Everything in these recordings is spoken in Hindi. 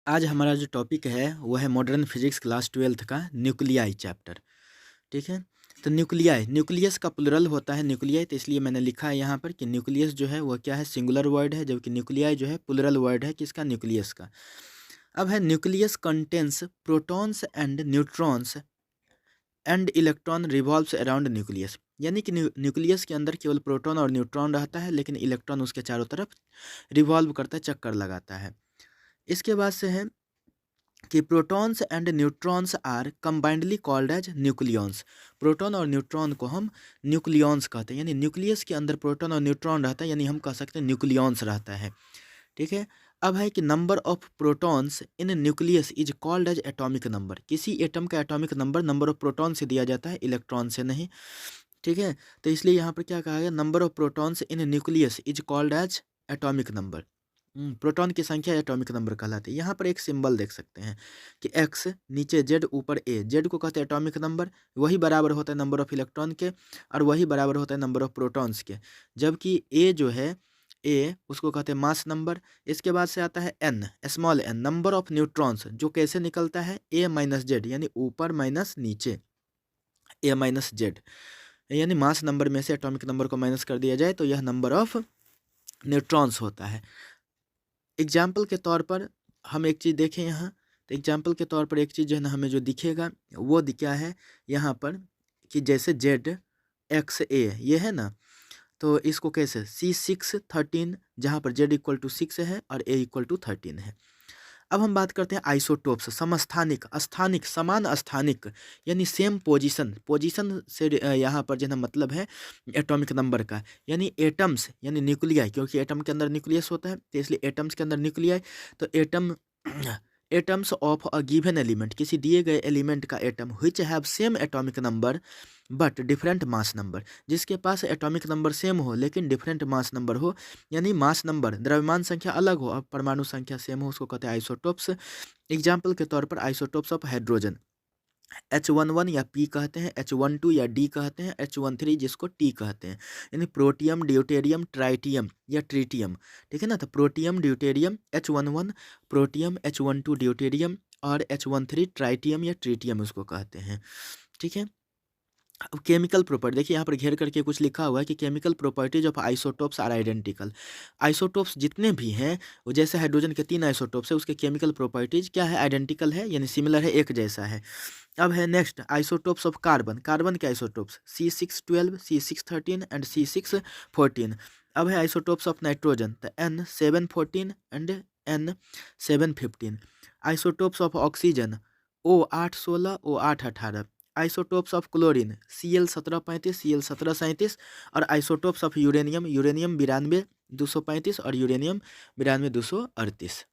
आज हमारा जो टॉपिक है वो है मॉडर्न फिजिक्स क्लास 12th का न्यूक्लियाई चैप्टर। ठीक है। तो न्यूक्लियाई, न्यूक्लियस का प्लुरल होता है न्यूक्लियाई, तो इसलिए मैंने लिखा है यहाँ पर कि न्यूक्लियस जो है वो क्या है, सिंगुलर वर्ड है, जबकि न्यूक्लियाई जो है प्लुरल वर्ड है किसका, न्यूक्लियस का। अब है nucleus contains protons and neutrons and electron revolves around nucleus, यानी कि न्यूक्लियस के अंदर केवल प्रोटॉन और न्यूट्रॉन रहता है, लेकिन इलेक्ट्रॉन उसके चारों तरफ रिवॉल्व करता है, चक्कर लगाता है। इसके बाद से है कि protons and neutrons are combinedly called as nucleons. Proton और न्यूट्रॉन को हम न्यूक्लियॉन्स कहते हैं, यानी न्यूक्लियस के अंदर प्रोटॉन और न्यूट्रॉन रहता है, यानी हम कह सकते हैं न्यूक्लियॉन्स रहता है। ठीक है। अब है कि number of protons in nucleus is called as atomic number. किसी एटम का atomic number number of proton से दिया जाता है, इलेक्ट्रॉन से नहीं। ठीक है। तो इसलिए यहाँ पर क्या कहा गया, number of protons in nucleus is called as atomic number. Proton की संख्या एटॉमिक नंबर कहलाती है। यहाँ पर एक सिंबल देख सकते हैं कि एक्स, नीचे जेड, ऊपर ए। जेड को कहते हैं एटॉमिक नंबर, वही बराबर होता है नंबर ऑफ इलेक्ट्रॉन के, और वही बराबर होता है नंबर ऑफ प्रोटॉन्स के। जबकि ए जो है, ए उसको कहते हैं मास नंबर। इसके बाद से आता है N, small N, number of neutrons, जो कैसे निकलता है, ए माइनस जेड, यानी ऊपर माइनस नीचे, ए माइनस जेड, यानी मास नंबर में से एटॉमिक नंबर को माइनस कर दिया जाए तो यह नंबर ऑफ न्यूट्रॉन्स होता है। एग्जाम्पल के तौर पर हम एक चीज़ देखें यहाँ, तो एग्जाम्पल के तौर पर एक चीज़ जो है ना हमें जो दिखेगा वो क्या है यहाँ पर, कि जैसे जेड एक्स ए ये है ना, तो इसको कैसे C613, जहाँ पर जेड इक्वल टू 6 है और ए इक्वल टू 13 है। अब हम बात करते हैं आइसोटोप्स, समस्थानिक, स्थानिक, समान स्थानिक, यानी सेम पोजीशन। पोजीशन से यहाँ पर जो है ना मतलब है एटॉमिक नंबर का, यानी एटम्स यानी न्यूक्लियाई, क्योंकि एटम के अंदर न्यूक्लियस होता है, तो इसलिए एटम्स के अंदर न्यूक्लियाई। तो atom atoms of a given element, किसी दिए गए एलिमेंट का atom which have same atomic number but different mass number, जिसके पास एटॉमिक नंबर सेम हो लेकिन डिफरेंट मास नंबर हो, यानी मास नंबर द्रव्यमान संख्या अलग हो और परमाणु संख्या सेम हो, उसको कहते हैं आइसोटोप्स। एग्जाम्पल के तौर पर आइसोटोप्स ऑफ हाइड्रोजन, H11 या P कहते हैं, H12 या D कहते हैं, H13 जिसको T कहते हैं, यानी प्रोटियम, ड्यूटेरियम, ट्राइटियम या ट्रीटियम। ठीक है ना, तो protium, deuterium, H11 protium, H12 deuterium और H13 ट्राइटियम या ट्रीटियम उसको कहते हैं। ठीक है। अब केमिकल प्रॉपर्टी देखिए, यहाँ पर घेर करके कुछ लिखा हुआ है कि chemical properties of isotopes are identical. Isotopes जितने भी हैं वो, जैसे हाइड्रोजन के 3 आइसोटोप्स है, उसके केमिकल प्रॉपर्टीज क्या है, आइडेंटिकल है, यानी सिमिलर है, एक जैसा है। अब है next isotopes of carbon, carbon के isotopes C612, C613 and C614। अब है आइसोटोप्स ऑफ नाइट्रोजन, तो N714 and N715। Isotopes of oxygen O816, O818। Isotopes of chlorine Cl1735, Cl1737। और आइसोटोप्स ऑफ यूरेनियम, यूरेनियम 92 235 और यूरेनियम 92 238।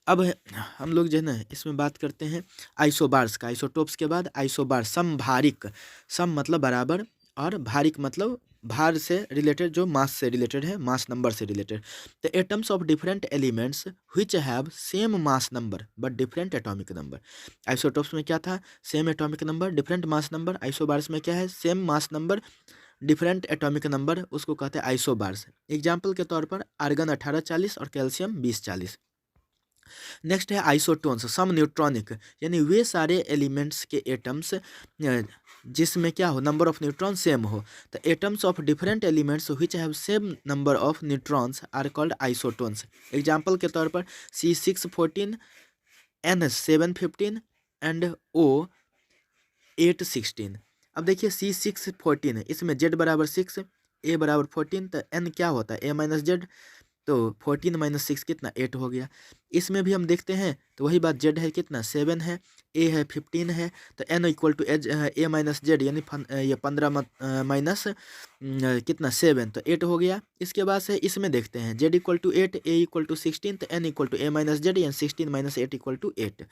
अब हम लोग जो है ना इसमें बात करते हैं आइसोबार्स का। आइसोटोप्स के बाद आइसोबार, समभारिक, सम मतलब बराबर और भारिक मतलब भार से रिलेटेड, जो मास से रिलेटेड है, मास नंबर से related. The atoms of different elements which have same mass number but different atomic number. Isotopes में क्या था, same atomic number different mass number. Isobars में क्या है, same mass number different atomic number, उसको कहते हैं आइसोबार्स। एग्जाम्पल के तौर पर आर्गन 1840 और कैल्शियम 2040। नेक्स्ट है आइसोटोन्स, सम न्यूट्रॉनिक, यानी वे सारे एलिमेंट्स के एटम्स जिसमें क्या हो, नंबर ऑफ न्यूट्रॉन सेम हो। तो atoms of different elements which have same number of neutrons are called isotones. Example के तौर पर C614, N715 एंड O816। अब देखिए C614 इसमें Z बराबर 6, A बराबर 14, तो N क्या होता है, A माइनस जेड, तो 14 माइनस 6 कितना, 8 हो गया। इसमें भी हम देखते हैं तो वही बात, जेड है कितना, 7 है, ए है 15 है, तो N equal to as A minus Z, यानी ये 15 माइनस कितना 7, तो 8 हो गया। इसके बाद से इसमें देखते हैं Z equal to 8, A equal to 16, तो N equal to A minus Z, यानी 16 माइनस 8 इक्वल टू 8।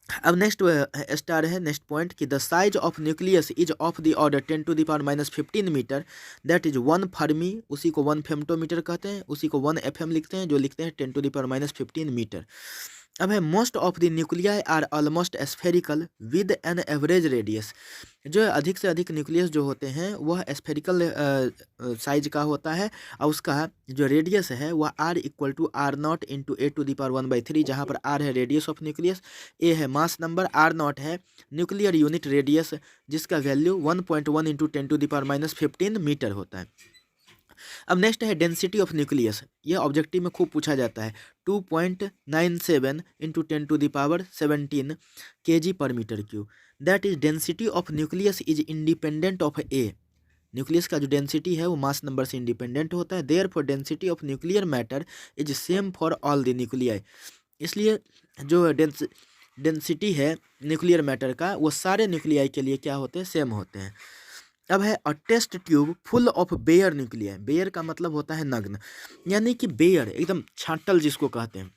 अब नेक्स्ट स्टार है, नेक्स्ट पॉइंट कि the size of nucleus is of the order 10⁻⁻15 metre, that is 1 fermi, उसी को 1 फेम्टोमीटर कहते हैं, उसी को 1 FM लिखते हैं, जो लिखते हैं 10⁻⁻15 मीटर। अब है most of the nuclei are almost spherical with an average radius. जो है अधिक से अधिक न्यूक्लियस जो होते हैं वह स्फेरिकल साइज का होता है और उसका जो रेडियस है वह R equal to R naught into A to the power 1/3, जहाँ पर आर है रेडियस ऑफ न्यूक्लियस, ए है मास नंबर, आर नॉट है न्यूक्लियर यूनिट रेडियस जिसका वैल्यू 1.1 इंटू 10⁻⁻15 मीटर होता है। अब नेक्स्ट है डेंसिटी ऑफ न्यूक्लियस। ये ऑब्जेक्टिव में खूब पूछा जाता है। 2.97 इंटू 10⁻17 kg पर metre cube. That is density of nucleus is independent of A. Nucleus का जो डेंसिटी है वो मास नंबर से इंडिपेंडेंट होता है। Therefore density of nuclear matter is same for all the nuclei. इसलिए जो डेंसिटी है न्यूक्लियर मैटर का वो सारे न्यूक्लियाई के लिए क्या होते हैं, सेम होते हैं। अब है a test tube full of bare nuclei. Bare का मतलब होता है नग्न, यानी कि बेयर एकदम छाटल जिसको कहते हैं,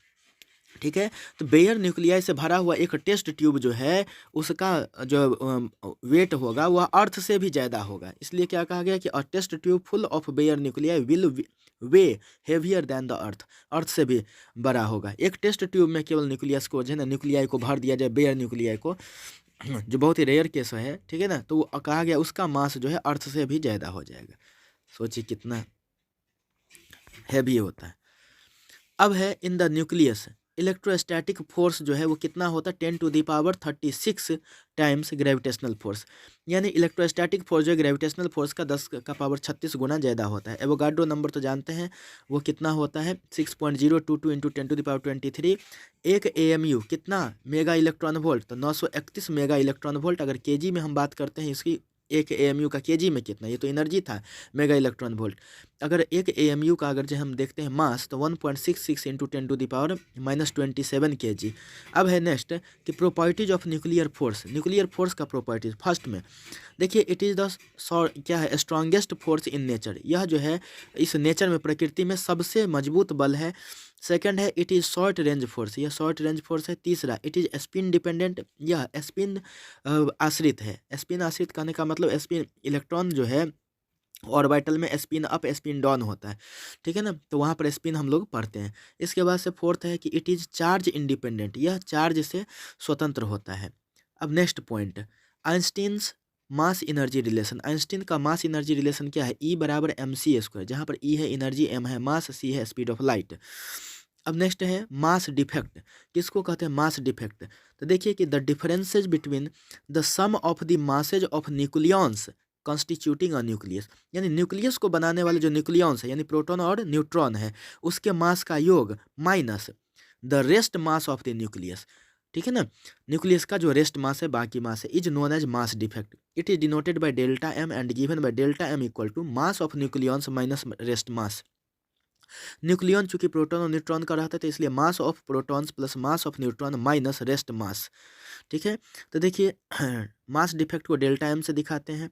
ठीक है। तो बेयर न्यूक्लियाई से भरा हुआ एक टेस्ट ट्यूब जो है उसका जो वेट होगा वह अर्थ से भी ज़्यादा होगा। इसलिए क्या कहा गया कि a test tube full of bare nuclei will weigh heavier than the earth. Earth से भी बड़ा होगा। एक टेस्ट ट्यूब में केवल न्यूक्लियस को जो है ना न्यूक्लियाई को भर दिया जाए, बेयर न्यूक्लियाई को, जो बहुत ही रेयर केस है, ठीक है ना, तो वो कहा गया उसका मास जो है अर्थ से भी ज़्यादा हो जाएगा। सोचिए कितना हैवी होता है। अब है in the nucleus electrostatic force जो है वो कितना होता है, 10⁻36 टाइम्स ग्रेविटेशनल फोर्स। यानी इलेक्ट्रोस्टैटिक फोर्स जो है ग्रेविटेशनल फोर्स का 10⁻36 गुना ज़्यादा होता है। एवोगाड्रो नंबर तो जानते हैं वो कितना होता है, 6.022 इंटू 10⁻23। एक AMU कितना मेगा इलेक्ट्रॉन वोल्ट, तो 931 मेगा इलेक्ट्रॉन वोल्ट। अगर केजी में हम बात करते हैं इसकी, एक AMU का केजी में कितना, ये तो एनर्जी था, मेगा इलेक्ट्रॉन वोल्ट। अगर एक AMU का अगर जो हम देखते हैं मास, तो 1.66 इंटू 10⁻⁻27 kg। अब है नेक्स्ट कि properties of nuclear force. Nuclear force का प्रॉपर्टीज फर्स्ट में देखिए, इट इज़ द क्या है, स्ट्रॉन्गेस्ट फोर्स इन नेचर। यह जो है इस नेचर में, प्रकृति में सबसे मजबूत बल है। सेकंड है it is short range force, यह शॉर्ट रेंज फोर्स है। तीसरा इट इज़ स्पिन डिपेंडेंट, यह स्पिन आश्रित है। स्पिन आश्रित कहने का मतलब स्पिन इलेक्ट्रॉन जो है ऑर्बिटल में स्पिन अप स्पिन डाउन होता है, ठीक है ना, तो वहाँ पर स्पिन हम लोग पढ़ते हैं। इसके बाद से फोर्थ है कि इट इज़ चार्ज इंडिपेंडेंट, यह चार्ज से स्वतंत्र होता है। अब next point, Einstein's mass energy relation. Einstein का मास एनर्जी रिलेशन क्या है, E = mc², जहाँ पर E है एनर्जी, M है मास, C है स्पीड ऑफ लाइट। अब नेक्स्ट है मास डिफेक्ट। किसको कहते हैं, मास डिफेक्ट। तो देखिए कि the differences between the sum of the masses of nucleons constituting a nucleus. यानी न्यूक्लियस को बनाने वाले जो न्यूक्लियॉन्स है, यानी प्रोटॉन और न्यूट्रॉन है, उसके मास का योग minus the rest mass of the nucleus, ठीक है ना। न्यूक्लियस का जो रेस्ट मास है, बाकी मास है, is known as mass defect. It is denoted by delta M and given by delta M equal to mass of nucleons minus rest mass. Nucleon चूंकि प्रोटॉन और न्यूट्रॉन का रहता है, तो इसलिए mass of protons plus mass of neutron minus rest mass, ठीक है। तो देखिए मास डिफेक्ट को डेल्टा M से दिखाते हैं।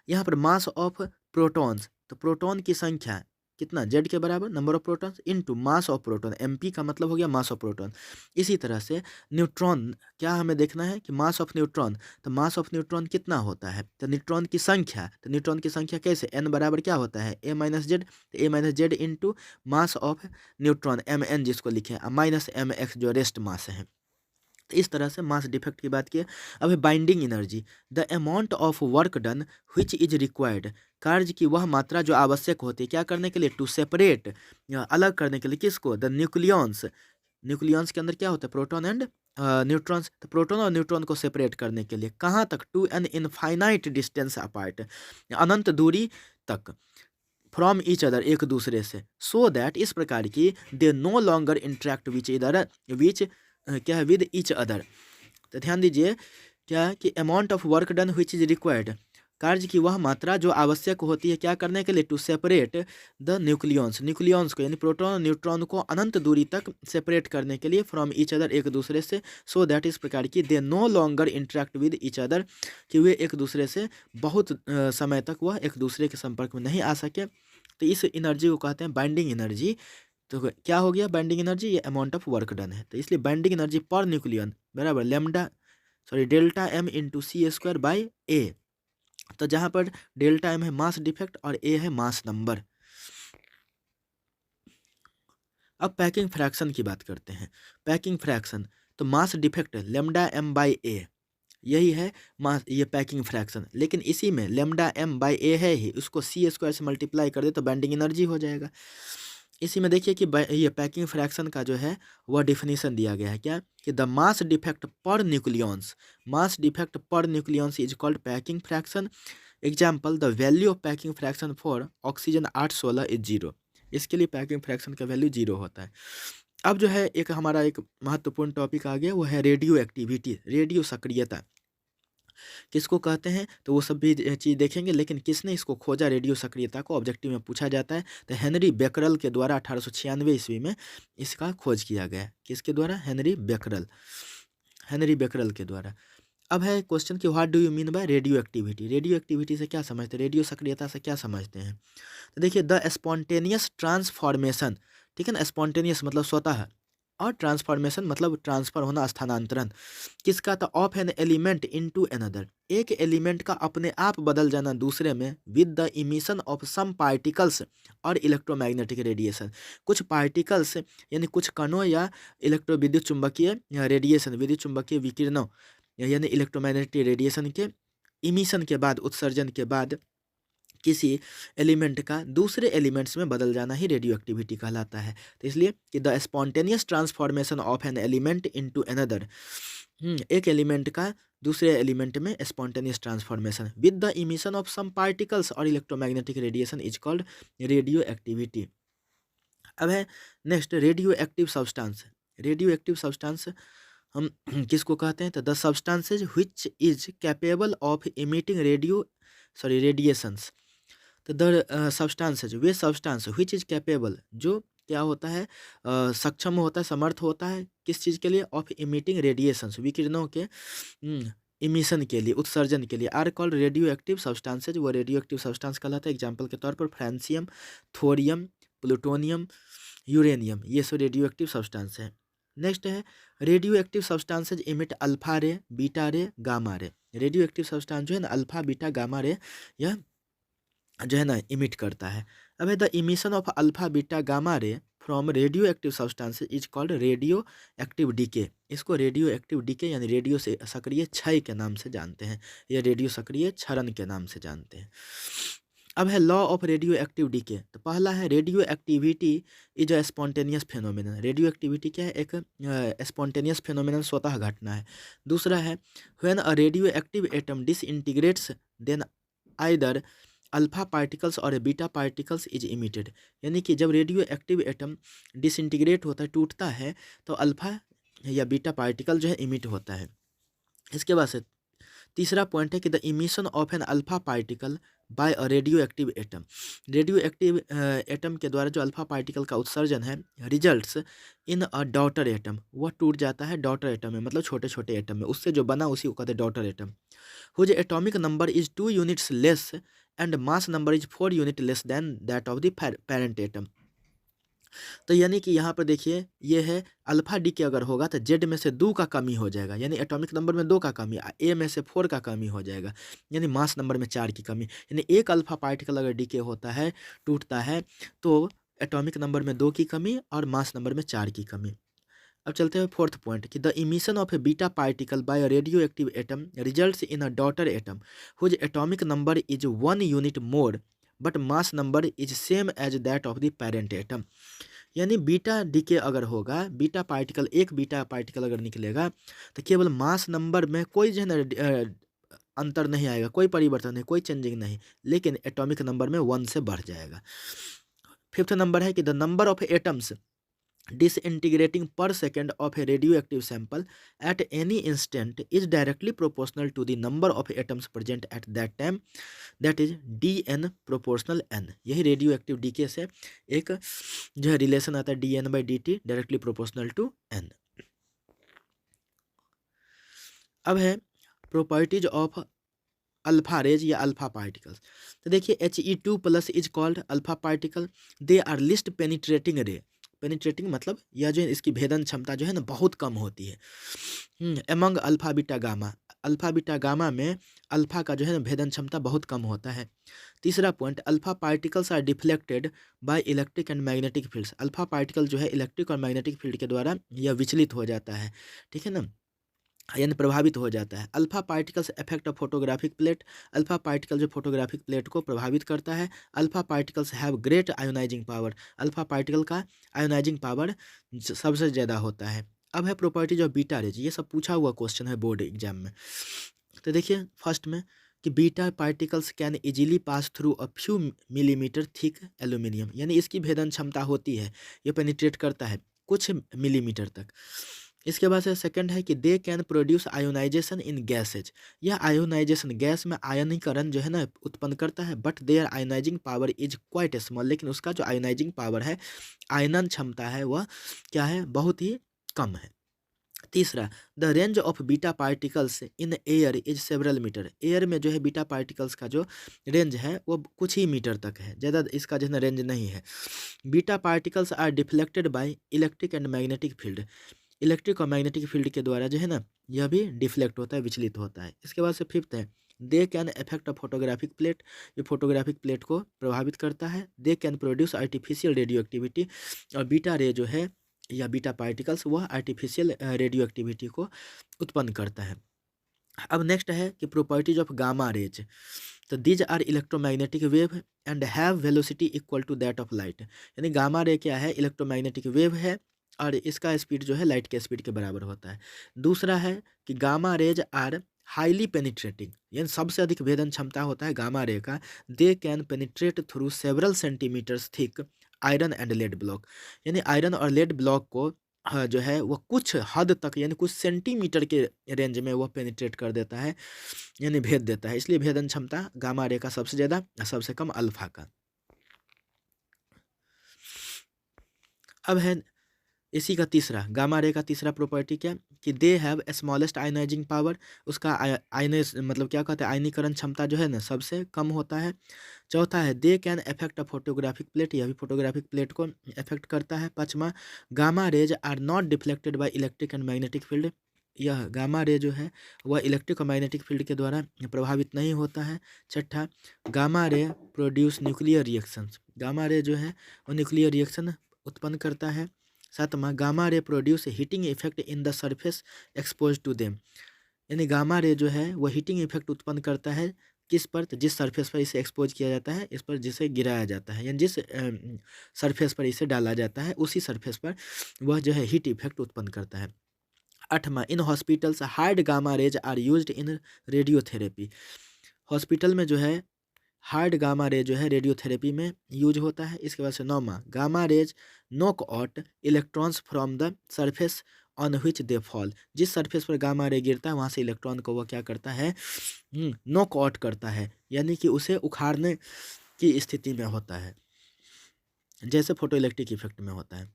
यहाँ पर मास ऑफ प्रोटॉन्स, तो प्रोटॉन की संख्या कितना, Z के बराबर number of protons into mass of proton, MP का मतलब हो गया मास ऑफ प्रोटॉन। इसी तरह से न्यूट्रॉन, क्या हमें देखना है कि मास ऑफ न्यूट्रॉन, तो मास ऑफ न्यूट्रॉन कितना होता है, तो न्यूट्रॉन की संख्या, तो न्यूट्रॉन की संख्या कैसे, N बराबर क्या होता है A-Z, तो A-Z into mass of neutron MN जिसको लिखे, माइनस MX जो रेस्ट मास है। तो इस तरह से मास डिफेक्ट की बात की। अब है binding energy, the amount of work done which is required. कार्य की वह मात्रा जो आवश्यक होती है, क्या करने के लिए, टू सेपरेट, अलग करने के लिए, किसको, द न्यूक्लियॉन्स। न्यूक्लियॉन्स के अंदर क्या होता है, प्रोटॉन एंड न्यूट्रॉन्स। तो प्रोटॉन और न्यूट्रॉन को सेपरेट करने के लिए कहाँ तक, to an infinite distance apart, अनंत दूरी तक, फ्रॉम ईच अदर, एक दूसरे से, सो दैट, इस प्रकार की, दे नो लॉन्गर इंट्रैक्ट विच क्या है, विद ईच अदर। तो ध्यान दीजिए क्या है कि amount of work done which is required, कार्य की वह मात्रा जो आवश्यक होती है, क्या करने के लिए, to separate the nucleons, nucleons को यानी प्रोटॉन और न्यूट्रॉन को अनंत दूरी तक सेपरेट करने के लिए, फ्रॉम ईच अदर, एक दूसरे से, सो दैट, इस प्रकार की, they know longer interact with each other, कि वे एक दूसरे से बहुत समय तक वह एक दूसरे के संपर्क में नहीं आ सके। तो इस एनर्जी को कहते हैं बाइंडिंग एनर्जी। तो क्या हो गया बाइंडिंग एनर्जी, ये अमाउंट ऑफ वर्क डन है। तो इसलिए बाइंडिंग एनर्जी पर न्यूक्लियन बराबर डेल्टा M इंटू C²/A। तो जहाँ पर डेल्टा M है मास डिफेक्ट और A है मास नंबर। अब पैकिंग फ्रैक्शन की बात करते हैं। पैकिंग फ्रैक्शन तो mass defect lambda M by A, यही है मास, ये पैकिंग फ्रैक्शन। लेकिन इसी में लेमडा एम बाई ए है ही, उसको सी स्क्वायर से मल्टीप्लाई कर दे तो बेंडिंग एनर्जी हो जाएगा। इसी में देखिए कि ये पैकिंग फ्रैक्शन का जो है वह डिफिनीशन दिया गया है क्या, कि द मास डिफेक्ट पर न्यूक्लियंस, मास डिफेक्ट पर nucleons is called packing fraction. Example, the value of packing fraction for oxygen 816 is 0। इसके लिए पैकिंग फ्रैक्शन का वैल्यू 0 होता है। अब जो है एक हमारा एक महत्वपूर्ण टॉपिक आ गया, वो है रेडियो एक्टिविटी, रेडियो सक्रियता किसको कहते हैं, तो वो सब भी चीज़ देखेंगे। लेकिन किसने इसको खोजा रेडियो सक्रियता को, ऑब्जेक्टिव में पूछा जाता है, तो हेनरी बेकरल के द्वारा 1896 ईस्वी में इसका खोज किया गया। किसके द्वारा, हेनरी बेकरल के द्वारा। अब है क्वेश्चन कि what do you mean by radio activity, radio activity से क्या समझते हैं, रेडियो सक्रियता से क्या समझते हैं। तो देखिए, द स्पॉन्टेनियस ट्रांसफॉर्मेशन, ठीक है ना, स्पॉन्टेनियस मतलब स्वतः, और ट्रांसफॉर्मेशन मतलब ट्रांसफर होना, स्थानांतरण, किसका, तो of an element into another, एक एलिमेंट का अपने आप बदल जाना दूसरे में, with the emission of some particles और इलेक्ट्रोमैग्नेटिक रेडिएशन, कुछ पार्टिकल्स यानी कुछ कणों या विद्युत चुंबकीय रेडिएशन, विद्युत चुंबकीय विकिरणों यानी इलेक्ट्रोमैग्नेटिक रेडिएशन के इमिशन के बाद, उत्सर्जन के बाद किसी एलिमेंट का दूसरे एलिमेंट्स में बदल जाना ही रेडियो एक्टिविटी कहलाता है। तो इसलिए कि the spontaneous transformation of an element into another, एक एलिमेंट का दूसरे एलिमेंट में spontaneous transformation with the emission of some particles और electromagnetic radiation is called radioactivity. अब है next radioactive substance. Radioactive substance हम किसको कहते हैं, तो the substances which is capable of emitting radiations. तो द सब्सटेंसेज, वे सब्सटेंस व्हिच इज कैपेबल, जो क्या होता है, सक्षम होता है, समर्थ होता है किस चीज़ के लिए, ऑफ इमिटिंग रेडिएशंस, विकिरणों के इमिशन के लिए, उत्सर्जन के लिए, are called radioactive substances, वो रेडियो एक्टिव सब्सटेंस कहलाता है। एग्जाम्पल के तौर पर फ्रांसियम, थोरियम, प्लूटोनियम, यूरेनियम, ये सब रेडियो एक्टिव सब्सटेंस है। नेक्स्ट है radio active substances emit alpha ray, beta ray, gamma ray. Radioactive substance जो है ना, अल्फा, बीटा, गामा रे, यह जो है ना इमिट करता है। अब है the emission of alpha, beta, gamma ray from radioactive substances is called radio active decay. इसको रेडियो एक्टिव डीके यानी रेडियो से सक्रिय क्षय के नाम से जानते हैं, या रेडियो सक्रिय क्षरण के नाम से जानते हैं। अब है law of radio active decay. तो पहला है radioactivity is a spontaneous phenomenon. Radioactivity क्या है, एक स्पॉन्टेनियस फेनोमेनन, स्वतः घटना है। दूसरा है when a radioactive atom disintegrates then either alpha particles और बीटा पार्टिकल्स इज इमिटेड, यानी कि जब रेडियो एक्टिव एटम डिसइंटीग्रेट होता है, टूटता है, तो अल्फा या बीटा पार्टिकल जो है इमिट होता है। इसके बाद से तीसरा पॉइंट है कि the emission of an alpha particle by a radioactive atom. Radioactive atom के द्वारा जो अल्फा पार्टिकल का उत्सर्जन है, results in a daughter atom, वह टूट जाता है डॉटर एटम में, मतलब छोटे छोटे एटम में, उससे जो बना उसी को कहते हैं daughter atom. Whose atomic number is 2 units less and mass number is 4 unit less than that of the parent atom. तो यानी कि यहाँ पर देखिए, ये है अल्फा डी के अगर होगा तो जेड में से 2 का कमी हो जाएगा, यानी एटॉमिक नंबर में 2 का कमी, ए में से 4 का कमी हो जाएगा, यानी मास नंबर में 4 की कमी। यानी एक अल्फा पार्टिकल अगर डी के होता है, टूटता है, तो एटॉमिक नंबर में 2 की कमी और मास नंबर में 4 की कमी। अब चलते हैं फोर्थ पॉइंट कि the emission of a beta particle by a radioactive atom results in a daughter atom whose atomic number is 1 unit more but mass number is same as that of the parent atom. यानी बीटा डीके अगर होगा, बीटा पार्टिकल, एक बीटा पार्टिकल अगर निकलेगा, तो केवल मास नंबर में कोई जो है ना अंतर नहीं आएगा, कोई परिवर्तन नहीं, कोई चेंजिंग नहीं, लेकिन एटॉमिक नंबर में 1 से बढ़ जाएगा। फिफ्थ नंबर है कि the number of atoms disintegrating per second of a radioactive sample at any instant is directly proportional to the number of atoms present at that time, that is dn proportional n। यही रेडियो एक्टिव डीके से एक जो है रिलेशन आता है dn/dt directly proportional to n। अब है प्रॉपर्टीज ऑफ अल्फा रेज या अल्फा पार्टिकल्स। तो देखिए He2+ is called alpha particle, they are least penetrating ray. Penetrating मतलब यह जो है इसकी भेदन क्षमता जो है ना बहुत कम होती है। Among alpha beta gamma, alpha beta gamma में अल्फा का जो है ना भेदन क्षमता बहुत कम होता है। तीसरा point, alpha particles are deflected by electric and magnetic fields. Alpha particle जो है इलेक्ट्रिक और मैग्नेटिक फील्ड के द्वारा यह विचलित हो जाता है, ठीक है ना, यानी प्रभावित हो जाता है। Alpha particles effect of photographic plate. Alpha particle जो फोटोग्राफिक प्लेट को प्रभावित करता है। Alpha particles have great ionising power. Alpha particle का आयोनाइजिंग पावर सबसे ज़्यादा होता है। अब है प्रॉपर्टीज ऑफ बीटा रेज। ये सब पूछा हुआ क्वेश्चन है बोर्ड एग्जाम में। तो देखिए फर्स्ट में कि beta particles can easily pass through a few millimetre thick aluminium, यानी इसकी भेदन क्षमता होती है, ये पेनिट्रेट करता है कुछ मिलीमीटर तक। इसके बाद से सेकंड है कि they can produce ionization in gases. यह आयोनाइजेशन गैस में आयनीकरण जो है ना उत्पन्न करता है, but their ionizing power is quite small, लेकिन उसका जो आयोनाइजिंग पावर है, आयनन क्षमता है, वह क्या है, बहुत ही कम है। तीसरा, the range of beta particles in air is several metre. Air में जो है बीटा पार्टिकल्स का जो रेंज है वो कुछ ही मीटर तक है, ज़्यादा इसका जो है ना रेंज नहीं है। Beta particles are deflected by electric and magnetic field. Electric और मैग्नेटिक फील्ड के द्वारा जो है ना यह भी डिफ्लेक्ट होता है, विचलित होता है। इसके बाद से फिफ्थ है, they can effect a photographic plate. ये फोटोग्राफिक प्लेट को प्रभावित करता है। They can produce artificial radioactivity. और बीटा रे जो है या बीटा पार्टिकल्स वह आर्टिफिशियल रेडियो एक्टिविटी को उत्पन्न करता है। अब नेक्स्ट है कि प्रॉपर्टीज ऑफ गामा रेज। तो these are electromagnetic wave and have velocity equal to that of light. यानी गामा रे क्या है, इलेक्ट्रोमैग्नेटिक वेव है और इसका स्पीड जो है लाइट के स्पीड के बराबर होता है। दूसरा है कि gamma rays are highly penetrating, यानी सबसे अधिक भेदन क्षमता होता है गामा रे का। They can penetrate through several centimetres thick iron and lead block. यानी आयरन और लेड ब्लॉक को जो है वो कुछ हद तक यानी कुछ सेंटीमीटर के रेंज में वह पेनिट्रेट कर देता है, यानी भेद देता है। इसलिए भेदन क्षमता गामा रे का सबसे ज़्यादा, सबसे कम अल्फा का। अब है इसी का तीसरा, गामा रे का तीसरा प्रॉपर्टी क्या, कि they have smallest ionising power. उसका आयनाइज मतलब क्या कहते हैं, आयनीकरण क्षमता जो है ना सबसे कम होता है। चौथा है, they can effect a photographic plate. यह भी फोटोग्राफिक प्लेट को इफेक्ट करता है। पाँचवा, gamma rays are not deflected by electric and magnetic field. यह गामा रे जो है वह इलेक्ट्रिक और मैग्नेटिक फील्ड के द्वारा प्रभावित नहीं होता है। छठा, gamma ray produce nuclear reactions. Gamma ray जो है वो न्यूक्लियर रिएक्शन उत्पन्न करता है। सातवां, gamma ray produce heating effect in the surface expose to them. यानी गामा रे जो है वह हीटिंग इफेक्ट उत्पन्न करता है किस पर, तो जिस सरफेस पर इसे एक्सपोज किया जाता है, इस पर जिसे गिराया जाता है, यानी जिस सरफेस पर इसे डाला जाता है उसी सरफेस पर वह जो है हीट इफेक्ट उत्पन्न करता है। आठवां, in hospitals hard gamma rays are used in radiotherapy. Hospital में जो है हार्ड गामा रे जो है रेडियोथेरेपी में यूज होता है। इसके बाद से नौमा, gamma rays knock out electrons from the surface on which they fall. जिस सरफेस पर गामा रे गिरता है वहाँ से इलेक्ट्रॉन को वह क्या करता है, नॉक आउट करता है, यानी कि उसे उखाड़ने की स्थिति में होता है, जैसे फोटो इलेक्ट्रिक इफेक्ट में होता है।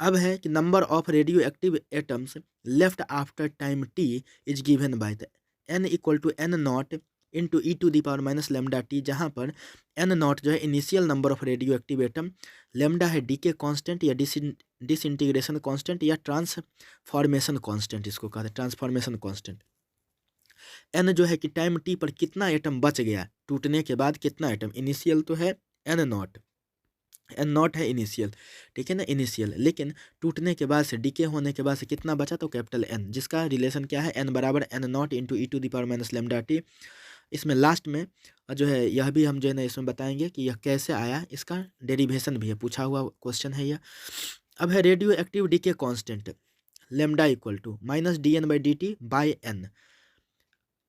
अब है कि number of radio active atoms left after time T is given by the n equal to n not into e to the power minus lambda T, जहाँ पर n नॉट जो है initial number of radioactive atom, lambda है डीके कांस्टेंट या डिसइंटीग्रेशन कांस्टेंट या ट्रांसफॉर्मेशन कांस्टेंट, इसको कहते हैं ट्रांसफॉर्मेशन कांस्टेंट। n जो है कि टाइम t पर कितना एटम बच गया, टूटने के बाद कितना एटम, इनिशियल तो है n नॉट, एन नॉट है इनिशियल, ठीक है ना, इनिशियल, लेकिन टूटने के बाद से डीके होने के बाद से कितना बचा, तो कैपिटल एन, जिसका रिलेशन क्या है, एन बराबर N naught into e to the power minus lambda T. इसमें लास्ट में जो है यह भी हम जो है ना इसमें बताएंगे कि यह कैसे आया, इसका डेरिवेशन भी है, पूछा हुआ क्वेश्चन है यह। अब है radio active decay constant lambda equal to minus D N by D T by N,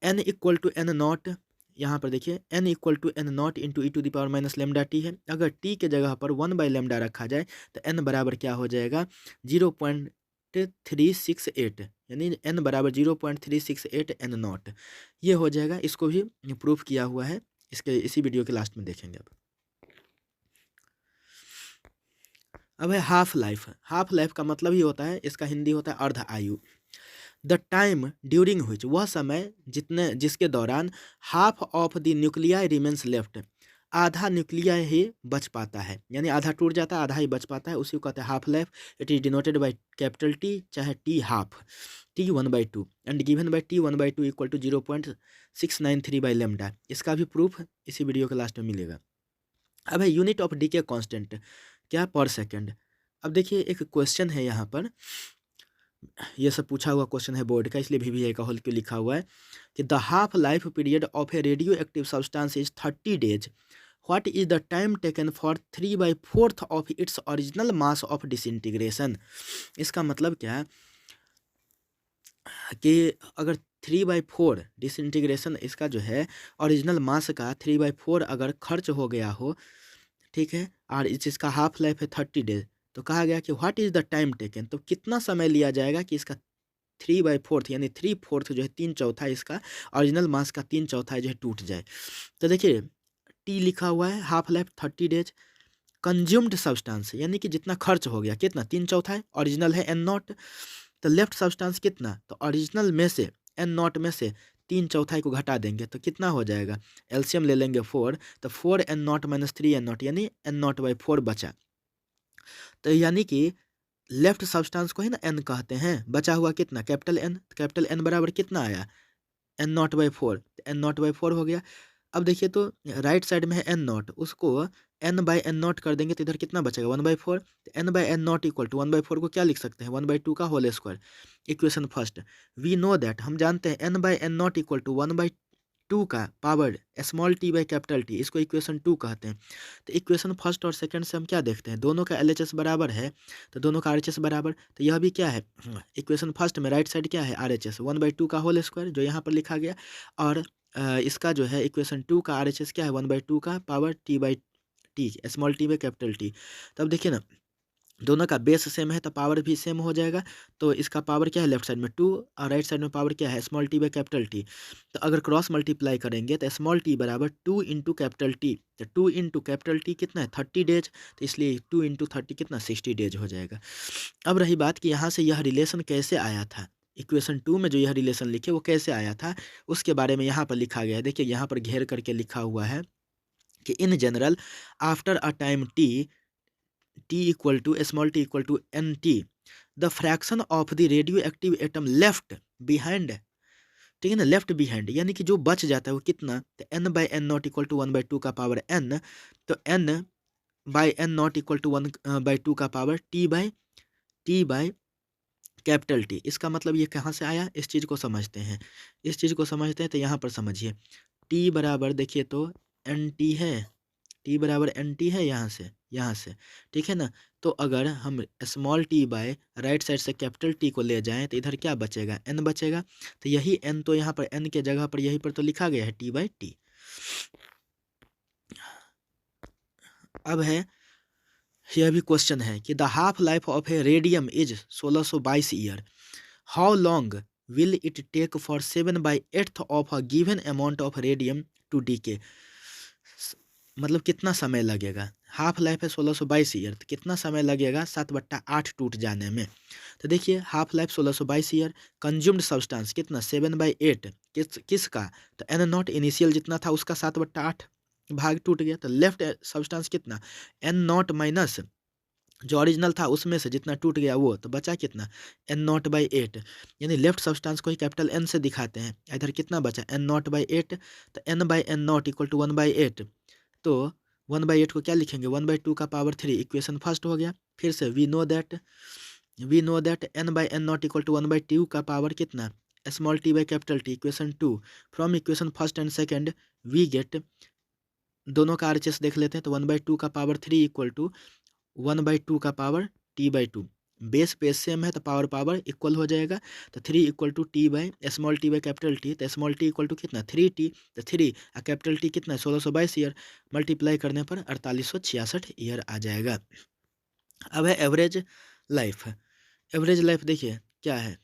N equal to N naught, यहाँ पर देखिए n equal to N naught into e to the power minus lambda T है। अगर t के जगह पर 1 बाई लेमडा रखा जाए तो n बराबर क्या हो जाएगा 0.368, यानी n बराबर 0.368 एन नॉट, ये हो जाएगा। इसको भी प्रूफ किया हुआ है, इसके इसी वीडियो के लास्ट में देखेंगे। अब है हाफ लाइफ। हाफ लाइफ का मतलब ही होता है, इसका हिंदी होता है अर्ध आयु। द टाइम ड्यूरिंग हुइच, वह समय जिसके दौरान half of the nuclei remains left, आधा न्यूक्लियाई ही बच पाता है, यानी आधा टूट जाता है, आधा ही बच पाता है, उसी को कहते हैं half life. It is denoted by capital T चाहे T half, T 1/2 and given by T 1/2 equal to 0.693 by lambda. इसका भी प्रूफ इसी वीडियो के लास्ट में मिलेगा। अब है यूनिट ऑफ डीके कांस्टेंट, क्या पर सेकंड। अब देखिए एक क्वेश्चन है यहाँ पर, ये सब पूछा हुआ क्वेश्चन है बोर्ड का, इसलिए VVI का होल क्यों लिखा हुआ है कि the half life period of a radioactive substance is 30 days, what is the time taken for 3/4 of its original mass of disintegration. इसका मतलब क्या है कि अगर 3/4 डिसइंटीग्रेशन इसका जो है ओरिजिनल मास का 3/4 अगर खर्च हो गया हो, ठीक है, और इसका हाफ लाइफ है 30 डेज, तो कहा गया कि what is the time taken, तो कितना समय लिया जाएगा कि इसका 3/4 यानी 3/4 जो है 3/4 इसका ओरिजिनल मास का 3/4 जो है टूट जाए। तो देखिए टी लिखा हुआ है, half life 30 days, consumed substance यानी कि जितना खर्च हो गया कितना 3/4, ओरिजिनल है N0, तो लेफ्ट सब्सटेंस कितना, तो ओरिजिनल में से N0 में से 3/4 को घटा देंगे तो कितना हो जाएगा, एलसीएम ले लेंगे 4, तो 4N0 माइनस 3N0 यानी N0/4 बचा। तो यानी कि लेफ्ट सब्सटेंस को ही ना N कहते हैं, बचा हुआ कितना कैपिटल N, तो कैपिटल N बराबर कितना आया N0/4, तो N0/4 हो गया। अब देखिए तो राइट साइड में है N0, उसको N/N0 कर देंगे तो इधर कितना बचेगा 1/4, तो N/N0 इक्वल टू 1/4 को क्या लिख सकते हैं 1/2 का whole square. Equation first, we know that, हम जानते हैं N/N0 इक्वल टू 1/2 का power small T by capital T, इसको इक्वेशन 2 कहते हैं। तो इक्वेशन फर्स्ट और सेकंड से हम क्या देखते हैं, दोनों का LHS बराबर है, तो दोनों का RHS बराबर, तो यह भी क्या है इक्वेशन फर्स्ट में राइट साइड क्या है RHS 1/2 का होल स्क्वायर जो यहाँ पर लिखा गया, और इसका जो है इक्वेशन 2 का RHS क्या है 1/2 का power T by T, small T by capital T. तब देखिए ना दोनों का बेस सेम है तो पावर भी सेम हो जाएगा, तो इसका पावर क्या है लेफ्ट साइड में 2 और राइट साइड में पावर क्या है small T by capital T. तो अगर क्रॉस मल्टीप्लाई करेंगे तो स्मॉल टी बराबर 2 इंटू कैपिटल टी, तो 2 इंटू कैपिटल टी कितना है 30 डेज, तो इसलिए 2 इंटू 30 कितना 60 डेज हो जाएगा। अब रही बात कि यहाँ से यह रिलेशन कैसे आया था, इक्वेशन 2 में जो यह रिलेशन लिखे वो कैसे आया था, उसके बारे में यहाँ पर लिखा गया है। देखिए यहाँ पर घेर करके लिखा हुआ है कि in general after a time t equal to small T equal to NT, the fraction of the radio active atom left behind, ठीक है ना, लेफ्ट बिहाइंड यानी कि जो बच जाता है वो कितना, तो N/N0 इक्वल टू 1/2 का पावर N, तो N/N0 इक्वल टू 1/2 का power T by capital T. इसका मतलब ये कहाँ से आया, इस चीज़ को समझते हैं, इस चीज़ को समझते हैं, तो यहाँ पर समझिए T बराबर देखिए तो NT है, T बराबर NT है यहाँ से, ठीक है ना। तो अगर हम small t by right side से कैपिटल T को ले जाएं तो इधर क्या बचेगा N बचेगा, तो यही N तो यहाँ पर N के जगह पर यहीं पर तो लिखा गया है T/T। अब है यह भी क्वेश्चन है कि the half life of a radium is 1622 year, how long will it take for 7/8 of a given amount of radium to decay. मतलब कितना समय लगेगा, हाफ लाइफ है 1622 ईयर, तो कितना समय लगेगा 7/8 टूट जाने में। तो देखिए half life 1622 year, consumed substance कितना 7/8, किसका, तो N0 इनिशियल जितना था उसका 7/8 भाग टूट गया, तो लेफ्ट सब्सटेंस कितना N0 माइनस जो ओरिजिनल था उसमें से जितना टूट गया वो, तो बचा कितना N0/8, यानी लेफ्ट सब्सटेंस को ही कैपिटल N से दिखाते हैं। इधर कितना बचा N0/8, तो N/N0 इक्वल टू 1/8, तो 1/8 को क्या लिखेंगे 1/2 का पावर 3, इक्वेशन फर्स्ट हो गया। फिर से we know that N/N0 equal to 1/2 का पावर कितना small t by capital T, equation 2। From equation first and second we get, दोनों का RHS देख लेते हैं, तो 1/2 का पावर 3 इक्वल टू 1/2 का पावर T/2, बेस पे सेम है तो पावर इक्वल हो जाएगा, तो 3 equal to T by small T by capital T, तो स्मॉल टी इक्वल टू कितना 3T, तो 3 और कैपिटल टी कितना 1622 ईयर, मल्टीप्लाई करने पर 4866 ईयर आ जाएगा। अब है एवरेज लाइफ। एवरेज लाइफ देखिए क्या है,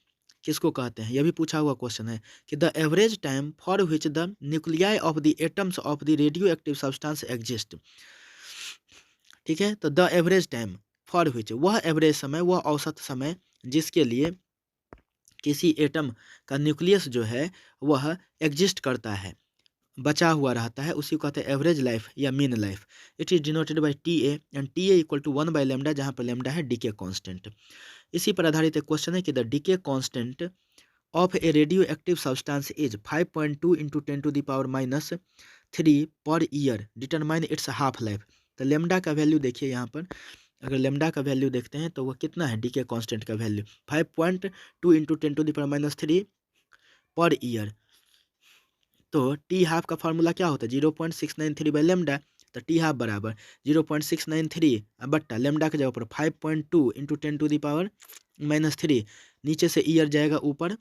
किसको कहते हैं, यह भी पूछा हुआ क्वेश्चन है कि the average time for which the nuclei of the atoms of the radio active substance exist, ठीक है। तो the average time for which, वह एवरेज समय, वह औसत समय जिसके लिए किसी एटम का न्यूक्लियस जो है वह एग्जिस्ट करता है, बचा हुआ रहता है उसी को कहते हैं एवरेज लाइफ या mean life. It is denoted by T A and T A equal to 1/λ, जहाँ पर लैम्डा है डीके कांस्टेंट। इसी पर आधारित एक क्वेश्चन है कि the decay constant of a radioactive substance is 5.2 into 10⁻³ per year, determine its half life. तो लेमडा का वैल्यू देखिए यहाँ पर, अगर लेमडा का वैल्यू देखते हैं तो वो कितना है, डीके कांस्टेंट का वैल्यू 5.2 इंटू 10⁻³ पर ईयर। तो टी हाफ का फार्मूला क्या होता है, 0.693/λ। तो टी हाफ बराबर 0.693 बट्टा लेमडा की जगह पर 5.2 इंटू 10⁻³ नीचे से ईयर जाएगा ऊपर,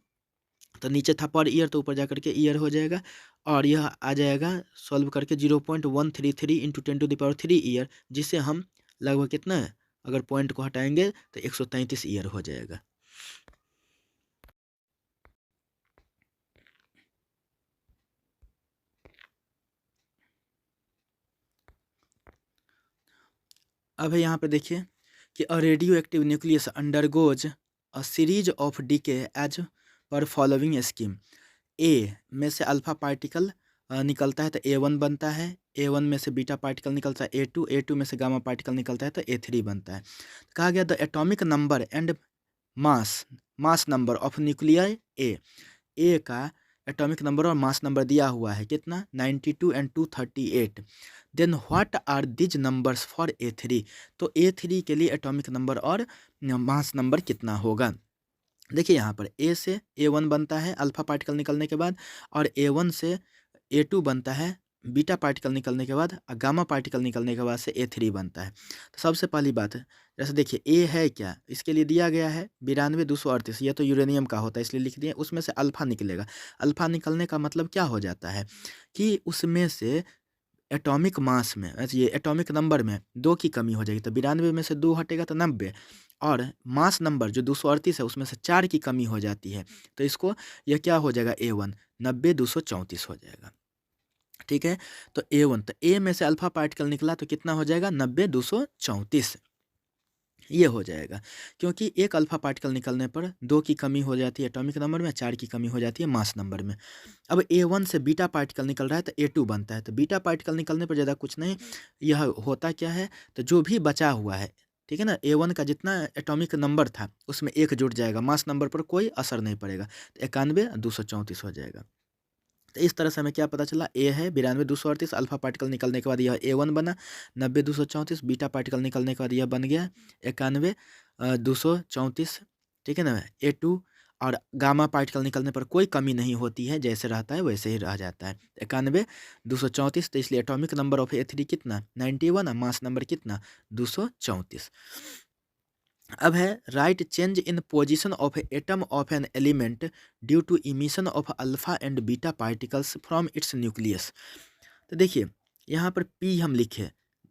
तो नीचे था पर ईयर तो ऊपर जा करके ईयर हो जाएगा, और यह आ जाएगा सॉल्व करके 0.133 इंटू 10⁻³ ईयर, जिससे हम लगभग कितना है, अगर पॉइंट को हटाएंगे तो 133 ईयर हो जाएगा। अब यहाँ पे देखिए कि a radioactive nucleus undergoes a series of decay as per following scheme. A में से अल्फा पार्टिकल निकलता है तो A1 बनता है, A1 में से बीटा पार्टिकल निकलता है A2, A2 में से गामा पार्टिकल निकलता है तो A3 बनता है। कहा गया the atomic number and mass number of nuclei A का एटॉमिक नंबर और मास नंबर दिया हुआ है कितना, 92 and 238। Then what are these numbers for A3, तो A3 के लिए एटॉमिक नंबर और मास नंबर कितना होगा। देखिए यहाँ पर ए से A1 बनता है अल्फा पार्टिकल निकलने के बाद, और A1 से A2 बनता है बीटा पार्टिकल निकलने के बाद, और गामा पार्टिकल निकलने के बाद से A3 बनता है। तो सबसे पहली बात है, जैसे देखिए ए है क्या, इसके लिए दिया गया है 92-238, यह तो यूरेनियम का होता है इसलिए लिख दिए। उसमें से अल्फा निकलेगा, अल्फा निकलने का मतलब क्या हो जाता है कि उसमें से एटॉमिक मास में, ये एटॉमिक नंबर में 2 की कमी हो जाएगी, तो 92 में से 2 हटेगा तो 90, और मास नंबर जो 238 है उसमें से 4 की कमी हो जाती है, तो इसको यह क्या हो जाएगा A1 90-234 हो जाएगा। ठीक है, तो A1, तो ए में से अल्फा पार्टिकल निकला तो कितना हो जाएगा 90-234, ये हो जाएगा, क्योंकि एक अल्फा पार्टिकल निकलने पर 2 की कमी हो जाती है एटॉमिक नंबर में, 4 की कमी हो जाती है मास नंबर में। अब A1 से बीटा पार्टिकल निकल रहा है तो A2 बनता है, तो बीटा पार्टिकल निकलने पर ज़्यादा कुछ नहीं, यह होता क्या है, तो जो भी बचा हुआ है, ठीक है ना, A1 का जितना एटॉमिक नंबर था उसमें 1 जुड़ जाएगा, मास नंबर पर कोई असर नहीं पड़ेगा, तो 91-234 हो जाएगा। तो इस तरह से हमें क्या पता चला, ए है 92-238, अल्फा पार्टिकल निकलने के बाद यह A1 बना, 90-234 बीटा पार्टिकल निकलने के बाद यह बन गया 91-234, ठीक है ना, A2, और गामा पार्टिकल निकलने पर कोई कमी नहीं होती है, जैसे रहता है वैसे ही रह जाता है 91-234, तो इसलिए एटॉमिक नंबर ऑफ A3 कितना 91, मास नंबर कितना 234। अब है right change in position of atom of an element due to emission of alpha and beta particles from its nucleus. तो देखिए यहाँ पर P हम लिखे,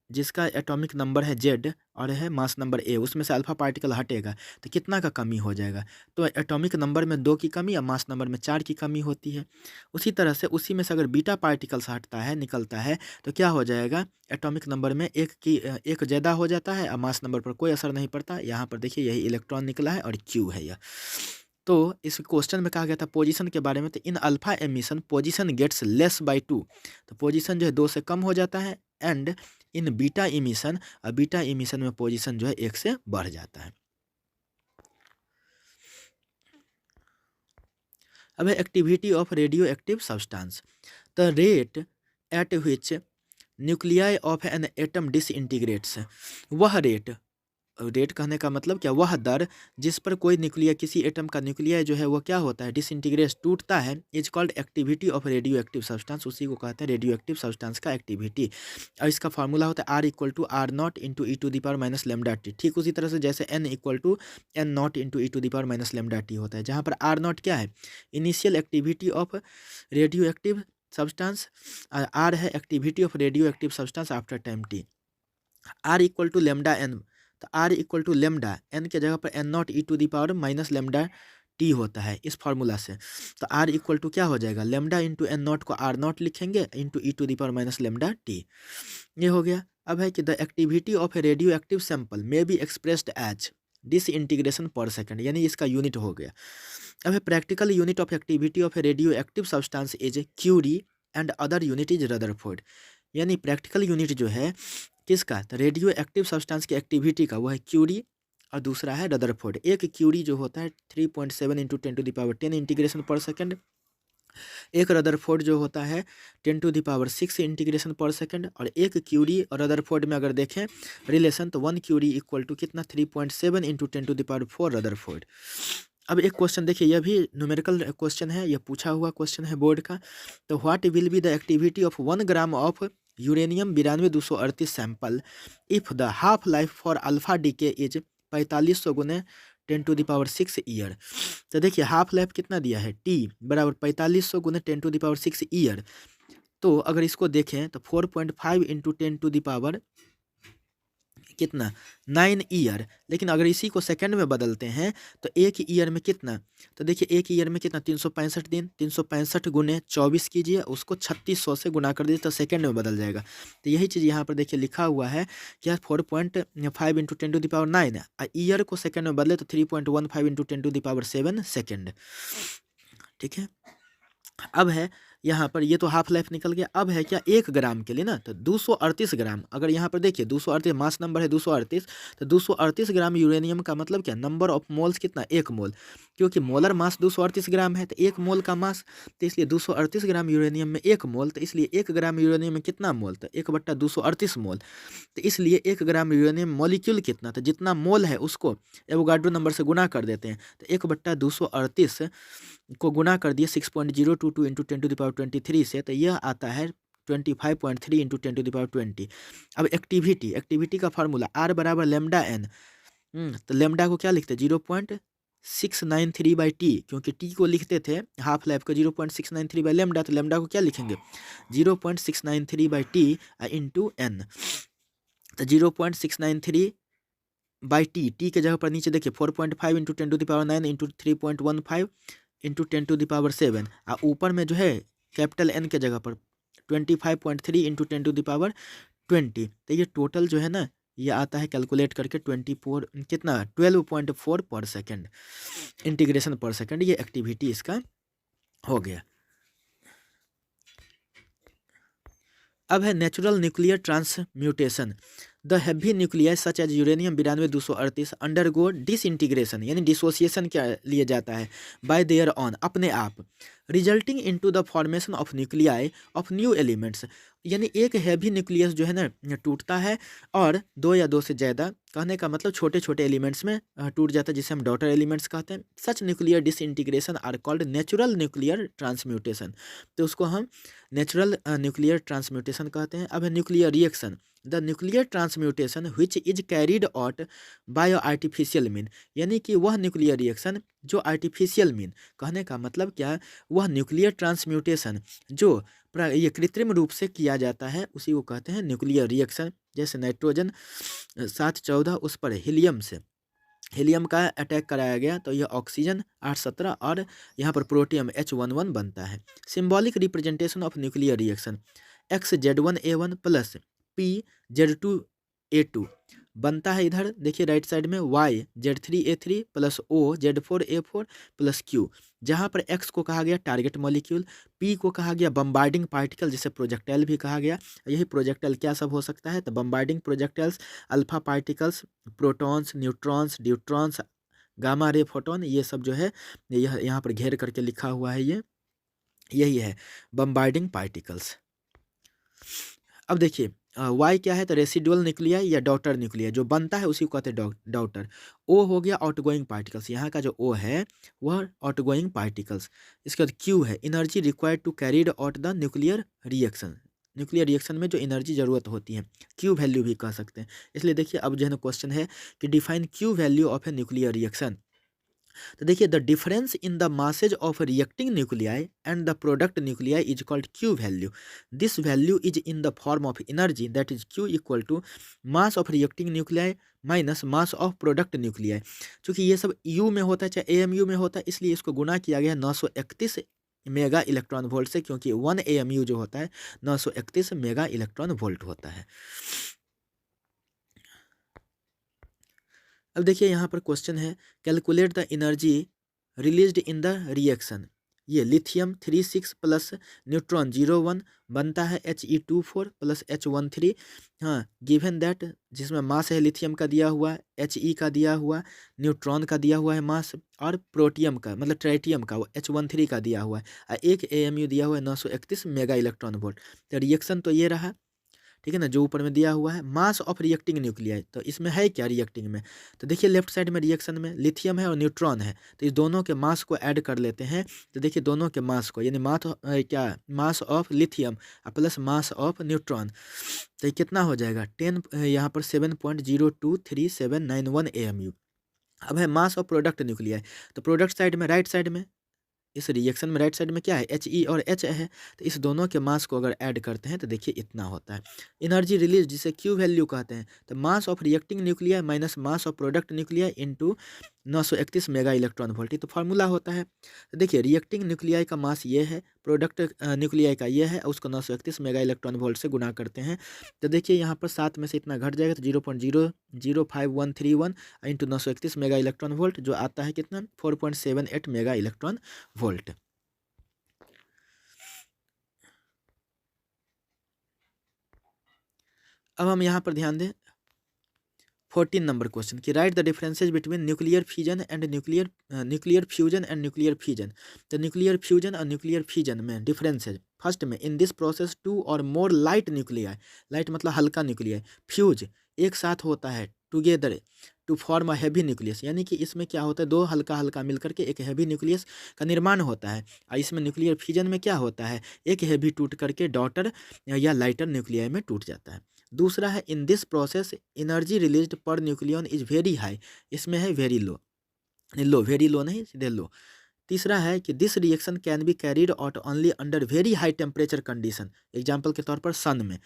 जिसका एटॉमिक नंबर है Z और है मास नंबर A, उसमें से अल्फा पार्टिकल हटेगा तो कितना का कमी हो जाएगा, तो एटॉमिक नंबर में 2 की कमी और मास नंबर में 4 की कमी होती है। उसी तरह से उसी में से अगर बीटा पार्टिकल्स हटता है निकलता है तो क्या हो जाएगा, एटॉमिक नंबर में एक ज़्यादा हो जाता है और मास नंबर पर कोई असर नहीं पड़ता। यहाँ पर देखिए यही इलेक्ट्रॉन निकला है और Q है यह। तो इस क्वेश्चन में कहा गया था पोजीशन के बारे में, तो in alpha emission position gets less by 2, तो पोजीशन जो है 2 से कम हो जाता है, एंड इन बीटा इमिशन, और बीटा इमिशन में पोजीशन जो है 1 से बढ़ जाता है। अब है activity of radioactive substance, the rate at which nuclei of an atom डिसइंटीग्रेट्स, वह रेट कहने का मतलब क्या, वह दर जिस पर कोई न्यूक्लिया किसी एटम का न्यूक्लिया जो है वो क्या होता है, डिसइंटीग्रेट टूटता है, is called activity of radioactive substance, उसी को कहते हैं रेडियो एक्टिव सब्सटेंस का एक्टिविटी। और इसका फार्मूला होता है R=R0 इंटू e⁻⁻ ठीक उसी तरह से जैसे N=N0 इंटू e⁻⁻ होता है, जहाँ पर R0 क्या है, initial activity of radioactive substance, R है activity of radioactive substance after time t, R=λN, तो R=λ, n के जगह पर N0 e⁻⁻ होता है इस फार्मूला से, तो R= क्या हो जाएगा, लैम्डा इंटू N0 को R0 लिखेंगे इंटू e⁻⁻ ये हो गया। अब है कि the activity of a radioactive sample may be expressed as disintegration per second, यानी इसका यूनिट हो गया। अब है practical unit of activity of a radioactive substance is curie and other unit is rutherford. यानी प्रैक्टिकल यूनिट जो है किसका, तो रेडियो एक्टिव सब्सटेंस की एक्टिविटी का, वो है क्यूरी और दूसरा है रदरफोर्ड। एक क्यूरी जो होता है 3.7 इंटू 10⁻10 इंटीग्रेशन पर सेकेंड, एक रदरफोर्ड जो होता है 10⁻6 इंटीग्रेशन पर सेकेंड, और एक क्यूरी और रदरफोर्ड में अगर देखें रिलेशन तो 1 क्यूरी इक्वल टू कितना 3.7 इंटू 10⁻4 रदरफोर्ड। अब एक क्वेश्चन देखिए, यह भी न्यूमेरिकल क्वेश्चन है, यह पूछा हुआ क्वेश्चन है बोर्ड का। तो what will be the activity of 1 gram of uranium 9238 sample if the half life for alpha decay is 4500 गुने 10⁻6 ईयर। तो देखिए हाफ लाइफ कितना दिया है, टी बराबर 4500 गुने 10⁻6 ईयर। तो अगर इसको देखें तो 4.5 इंटू 10⁻ कितना 9 ईयर। लेकिन अगर इसी को सेकंड में बदलते हैं तो एक ईयर में कितना, तो देखिए एक ईयर में कितना 365 दिन, 365 गुने 24 कीजिए, उसको 3600 से गुना कर दीजिए तो सेकंड में बदल जाएगा। तो यही चीज़ यहाँ पर देखिए लिखा हुआ है कि 4.5 इंटू 10⁻9, ईयर को सेकंड में बदले तो 3.15 इंटू 10⁻7 सेकेंड। ठीक है, अब है यहाँ पर, ये तो हाफ लाइफ निकल गया। अब है क्या 1 ग्राम के लिए ना, तो 238 ग्राम। अगर यहाँ पर देखिए 238 मास नंबर है 238, तो 238 ग्राम यूरेनियम का मतलब क्या, नंबर ऑफ मोल्स कितना 1 मोल, क्योंकि मोलर मास 238 ग्राम है तो 1 मोल का मास, तो इसलिए 238 ग्राम यूरेनियम में 1 मोल, तो इसलिए 1 ग्राम यूरेनियम में कितना मोल, तो 1/238 मोल। तो इसलिए 1 ग्राम यूरेनियम मॉलिक्यूल कितना, तो जितना मोल है उसको एवोगाड्रो नंबर से गुना कर देते हैं, तो 1/238 को गुना कर दिए 6.022 इंटू 10⁻23 से, तो यह आता है 25.3 इंटू 10⁻20। अब एक्टिविटी का फार्मूला R बराबर लेमडा एन, तो लेमडा को क्या लिखते हैं 0.693/T, क्योंकि T को लिखते थे हाफ लाइफ को 0.693 लेमडा, तो लेमडा को क्या लिखेंगे 0.693/T इंटू एन। तो 0.693/T, टी के जगह पर नीचे देखिए 4.5 इंटू 10⁻9 इंटू 3.15 इंटू 10⁻7, और ऊपर में जो है कैपिटल N के जगह पर 25.3 इंटू 10⁻20। तो ये टोटल जो है ना ये आता है कैलकुलेट करके 24 कितना 12.4 per second integration per second. ये एक्टिविटी इसका हो गया। अब है natural nuclear transmutation. The heavy nuclei such as uranium 9238 undergo disintegration, यानी डिसोसिएशन क्या लिए जाता है बाय देयर ऑन, अपने आप, resulting into the formation of nuclei of new elements. यानी एक हैवी न्यूक्लियस जो है ना टूटता है और 2 या 2 से ज़्यादा, कहने का मतलब छोटे छोटे एलिमेंट्स में टूट जाता है, जिसे हम डॉटर एलिमेंट्स कहते हैं। Such nuclear disintegration are called natural nuclear transmutation, तो उसको हम नेचुरल न्यूक्लियर ट्रांसम्यूटेशन कहते हैं। अब है nuclear reaction, the nuclear transmutation which is carried out by artificial mean, यानी कि वह न्यूक्लियर रिएक्शन जो आर्टिफिशियल मीन, कहने का मतलब क्या है, वह न्यूक्लियर ट्रांसम्यूटेशन जो ये कृत्रिम रूप से किया जाता है उसी को कहते हैं न्यूक्लियर रिएक्शन। जैसे नाइट्रोजन 714 उस पर हीलियम का अटैक कराया गया तो यह ऑक्सीजन 817 और यहाँ पर प्रोटियम H11 बनता है। Symbolic representation of nuclear reaction, XZ1A1 plus PZ2A2 बनता है, इधर देखिए राइट साइड में YZ3A3 plus OZ4A4 plus Q, जहाँ पर X को कहा गया टारगेट मॉलिक्यूल, P को कहा गया बम्बार्डिंग पार्टिकल जिसे प्रोजेक्टाइल भी कहा गया। यही प्रोजेक्टाइल क्या सब हो सकता है, तो bombarding projectiles, alpha particles, protons, neutrons, deuterons, gamma ray photon, ये सब जो है यह यहाँ पर घेर करके लिखा हुआ है, ये यही है बम्बार्डिंग पार्टिकल्स। अब देखिए वाई क्या है, तो रेसिडुअल न्यूक्लियाई या डॉटर न्यूक्लियाई जो बनता है उसी को कहते हैं डॉटर। ओ हो गया आउटगोइंग पार्टिकल्स, यहाँ का जो ओ है वह आउटगोइंग पार्टिकल्स। इसके बाद क्यू है energy required to carried out the nuclear reaction, nuclear reaction में जो एनर्जी ज़रूरत होती है, क्यू वैल्यू भी कह सकते हैं। इसलिए देखिए अब जो है ना क्वेश्चन है कि define Q value of a nuclear reaction. तो देखिए the difference in the masses of reacting nuclei and the product nuclei is called Q value. This value is in the form of energy that is Q equal to mass of reacting nuclei minus mass of product nuclei. चूँकि ये सब यू में होता है चाहे AMU में होता है, इसलिए इसको गुना किया गया 931 मेगा इलेक्ट्रॉन वोल्ट से, क्योंकि 1 AMU जो होता है 931 मेगा इलेक्ट्रॉन वोल्ट होता है। अब देखिए यहाँ पर क्वेश्चन है calculate the energy released in the reaction ये लिथियम 36 प्लस न्यूट्रॉन 01 बनता है He24 प्लस H13। हाँ, गिवन दैट जिसमें मास है लिथियम का दिया हुआ है, He का दिया हुआ, न्यूट्रॉन का दिया हुआ है मास, और प्रोटियम का मतलब ट्राइटियम का वो H13 का दिया हुआ है, और एक AMU दिया हुआ है 931 मेगा इलेक्ट्रॉन वोल्ट। तो रिएक्शन तो ये रहा, ठीक है ना, जो ऊपर में दिया हुआ है। मास ऑफ रिएक्टिंग न्यूक्लियाई, तो इसमें है क्या रिएक्टिंग में, तो देखिए लेफ्ट साइड में रिएक्शन में लिथियम है और न्यूट्रॉन है, तो इस दोनों के मास को ऐड कर लेते हैं। तो देखिए दोनों के मास को, यानी क्या mass of lithium plus mass of neutron, तो ये कितना हो जाएगा 10, यहाँ पर 7.023791 AMU। अब है मास ऑफ प्रोडक्ट न्यूक्लियाई, तो प्रोडक्ट साइड में राइट साइड में इस रिएक्शन में राइट साइड में क्या है He और H है, तो इस दोनों के मास को अगर ऐड करते हैं तो देखिए इतना होता है। एनर्जी रिलीज जिसे Q वैल्यू कहते हैं, तो mass of reacting nuclei minus mass of product nuclei into 931 mega electron volt, तो फार्मूला होता है। तो देखिए रिएक्टिंग न्यूक्लियाई का मास ये है, प्रोडक्ट न्यूक्लियाई का ये है, उसको 931 मेगा इलेक्ट्रॉन वोल्ट से गुना करते हैं। तो देखिए यहाँ पर 7 में से इतना घट जाएगा, तो 0.005131 इंटू 931 मेगा इलेक्ट्रॉन वोल्ट, जो आता है कितना 4.78 मेगा इलेक्ट्रॉन वोल्ट। अब हम यहाँ पर ध्यान दें 14 नंबर क्वेश्चन कि right the differences between nuclear fusion and nuclear fusion and nuclear fusion. तो न्यूक्लियर फ्यूजन और न्यूक्लियर फ्यूजन में डिफरेंसेज, फर्स्ट में इन दिस प्रोसेस 2 और मोर लाइट न्यूक्लियाई, लाइट मतलब हल्का न्यूक्लियाई, फ्यूज एक साथ होता है together to form a heavy nucleus, यानी कि इसमें क्या होता है दो हल्का हल्का मिलकर के एक हैवी न्यूक्लियस का निर्माण होता है। और इसमें न्यूक्लियर फ्यूजन में क्या होता है, एक हैवी टूट करके डॉटर या लाइटर न्यूक्लियाई में टूट जाता है। दूसरा है इन this process energy released per nucleon is very high, इसमें है वेरी लो, लो वेरी लो नहीं सीधे लो। तीसरा है कि this reaction can be carried out only under very high temperature condition, example के तौर पर सन में,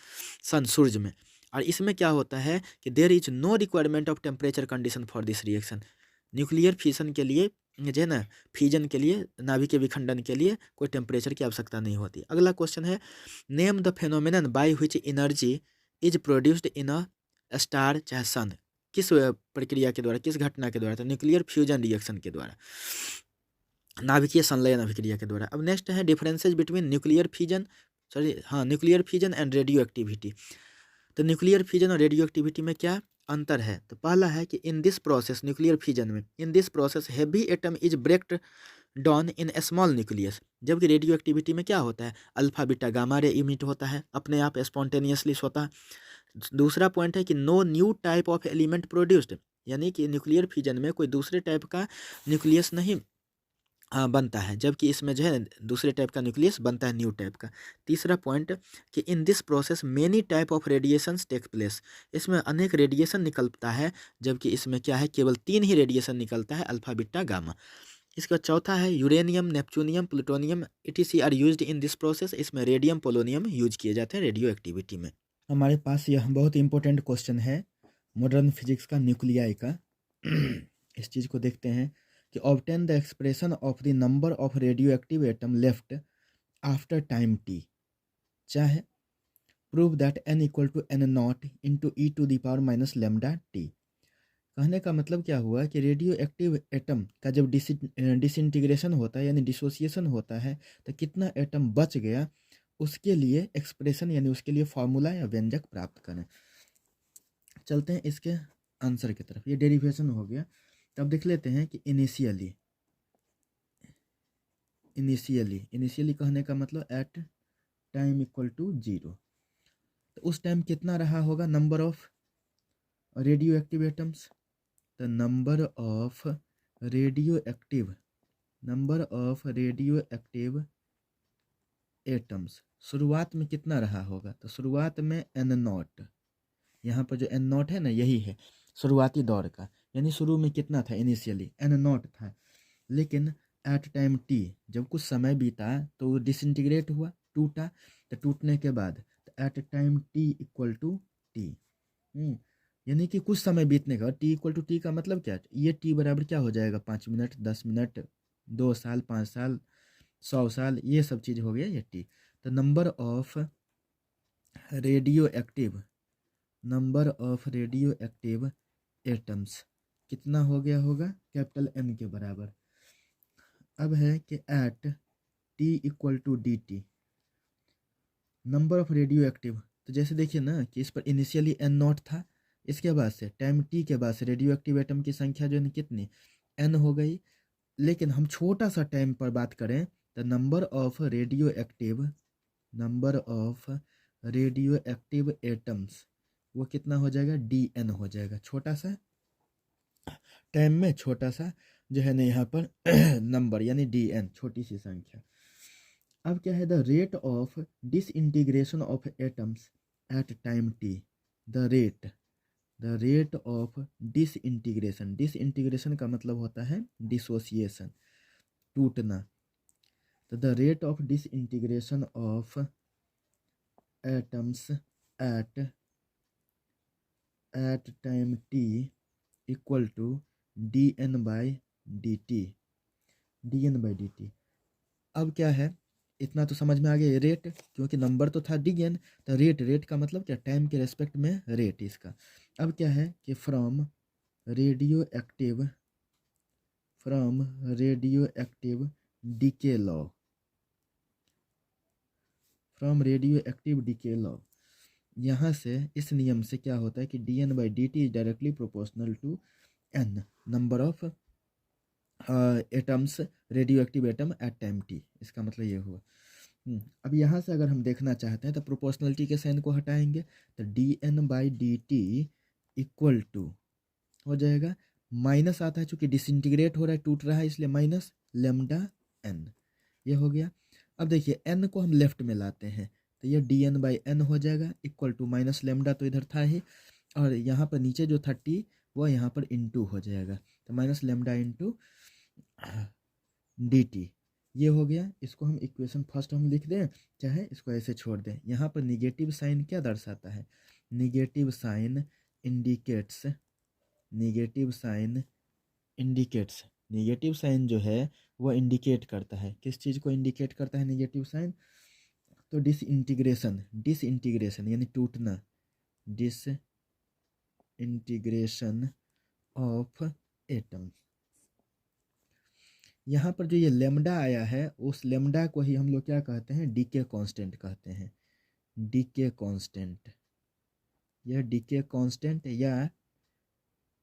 सन सूर्य में। और इसमें क्या होता है कि there is no requirement of temperature condition for this reaction, nuclear fission के लिए जो है ना, फ्यूजन के लिए, नाभिक के विखंडन के लिए कोई टेम्परेचर की आवश्यकता नहीं होती। अगला क्वेश्चन है name the phenomenon by which energy is produced in a star चाहे सन, किस प्रक्रिया के द्वारा, किस घटना के द्वारा, तो न्यूक्लियर फ्यूजन रिएक्शन के द्वारा, नाभिकीय संलयन अभिक्रिया के द्वारा। अब नेक्स्ट है differences between nuclear fusion, nuclear fusion and radioactivity. तो न्यूक्लियर फ्यूजन और रेडियो एक्टिविटी में क्या अंतर है, तो पहला है कि in this process, nuclear fusion में in this process heavy atom is breaked down in a small nucleus, जबकि रेडियो एक्टिविटी में क्या होता है alpha beta gamma ray emit होता है, अपने आप स्पॉन्टेनियसली होता है। दूसरा पॉइंट है कि no new type of element produced, यानी कि न्यूक्लियर फ्यूजन में कोई दूसरे टाइप का न्यूक्लियस नहीं बनता है, जबकि इसमें जो है दूसरे टाइप का न्यूक्लियस बनता है न्यू टाइप का। तीसरा पॉइंट कि in this process many type of radiations take place, इसमें अनेक रेडिएशन निकलता है, जबकि इसमें क्या है केवल 3 ही रेडिएशन निकलता है, अल्फा बीटा गामा। इसका चौथा है uranium neptunium plutonium etc are used in this process, इसमें रेडियम पोलोनियम यूज किए जाते हैं रेडियो एक्टिविटी में। हमारे पास यह बहुत इंपॉर्टेंट क्वेश्चन है मॉडर्न फिजिक्स का, न्यूक्लियाई का। इस चीज़ को देखते हैं कि obtain the expression of the number of radioactive atom left after time t, चाहे prove that n equal to n not into e to the power minus lambda t। कहने का मतलब क्या हुआ कि रेडियो एक्टिव एटम का जब डिसइंटीग्रेशन होता है यानी डिसोसिएशन होता है, तो कितना एटम बच गया उसके लिए एक्सप्रेशन यानी उसके लिए फॉर्मूला या व्यंजक प्राप्त करें। चलते हैं इसके आंसर की तरफ, ये डेरिवेशन हो गया। तब देख लेते हैं कि इनिशियली कहने का मतलब एट टाइम इक्वल टू 0, तो उस टाइम कितना रहा होगा number of radio active atoms, तो number of radio active atoms शुरुआत में कितना रहा होगा, तो शुरुआत में n नॉट, यहाँ पर जो n नॉट है ना यही है शुरुआती दौर का, यानी शुरू में कितना था इनिशियली n नॉट था, लेकिन एट टाइम t जब कुछ समय बीता तो डिसइंटीग्रेट हुआ, टूटा, तो टूटने के बाद at time t equal to T, यानी कि कुछ समय बीतने का t इक्वल टू टी का मतलब क्या, ये t बराबर क्या हो जाएगा 5 मिनट 10 मिनट 2 साल 5 साल 100 साल, ये सब चीज़ हो गया ये t। तो number of radio active atoms कितना हो गया होगा कैपिटल N के बराबर। अब है कि at T equal to D T, number of radioactive. तो जैसे देखिए ना कि इस पर इनिशियली एन नॉट था, इसके बाद से टाइम टी के बाद से रेडियो एक्टिव एटम की संख्या जो है कितनी एन हो गई। लेकिन हम छोटा सा टाइम पर बात करें तो number of radio active atoms वो कितना हो जाएगा, डी एन हो जाएगा। छोटा सा टाइम में छोटा सा जो है ना यहाँ पर नंबर यानी डी एन, छोटी सी संख्या। अब क्या है, the rate of disintegration of atoms at time T, the rate of disintegration का मतलब होता है डिसोसिएशन, टूटना। तो the rate of disintegration of atoms at time T equal to D N by D T. अब क्या है, इतना तो समझ में आ गया, रेट क्योंकि नंबर तो था डी एन, तो रेट का मतलब क्या, टाइम के रेस्पेक्ट में रेट इसका। अब क्या है कि from radio active decay law, यहाँ से इस नियम से क्या होता है कि D N by D T is directly proportional to N, number of atoms, radioactive atom at time T. इसका मतलब ये हुआ। अब यहाँ से अगर हम देखना चाहते हैं तो प्रोपोर्शनलिटी के साइन को हटाएंगे तो D N by D T equal to हो जाएगा, माइनस आता है चूंकि डिसइंटीग्रेट हो रहा है, टूट रहा है, इसलिए माइनस लेमडा एन, ये हो गया। अब देखिए एन को हम लेफ्ट में लाते हैं तो ये डी एन बाई एन हो जाएगा इक्वल टू माइनस लेमडा तो इधर था ही, और यहाँ पर नीचे जो था टी वो यहाँ पर इंटू हो जाएगा, तो minus lambda into D T, ये हो गया। इसको हम इक्वेशन फर्स्ट हम लिख दें, चाहे इसको ऐसे छोड़ दें। यहाँ पर निगेटिव साइन क्या दर्शाता है, negative sign indicates, negative sign जो है वो इंडिकेट करता है, किस चीज़ को इंडिकेट करता है निगेटिव साइन, तो डिसइंटीग्रेशन यानी टूटना, डिसइंटीग्रेशन ऑफ एटम। यहाँ पर जो ये लेमडा आया है उस लेमडा को ही हम लोग क्या कहते हैं, डीके कांस्टेंट कहते हैं, डीके कांस्टेंट। यह डीके कांस्टेंट या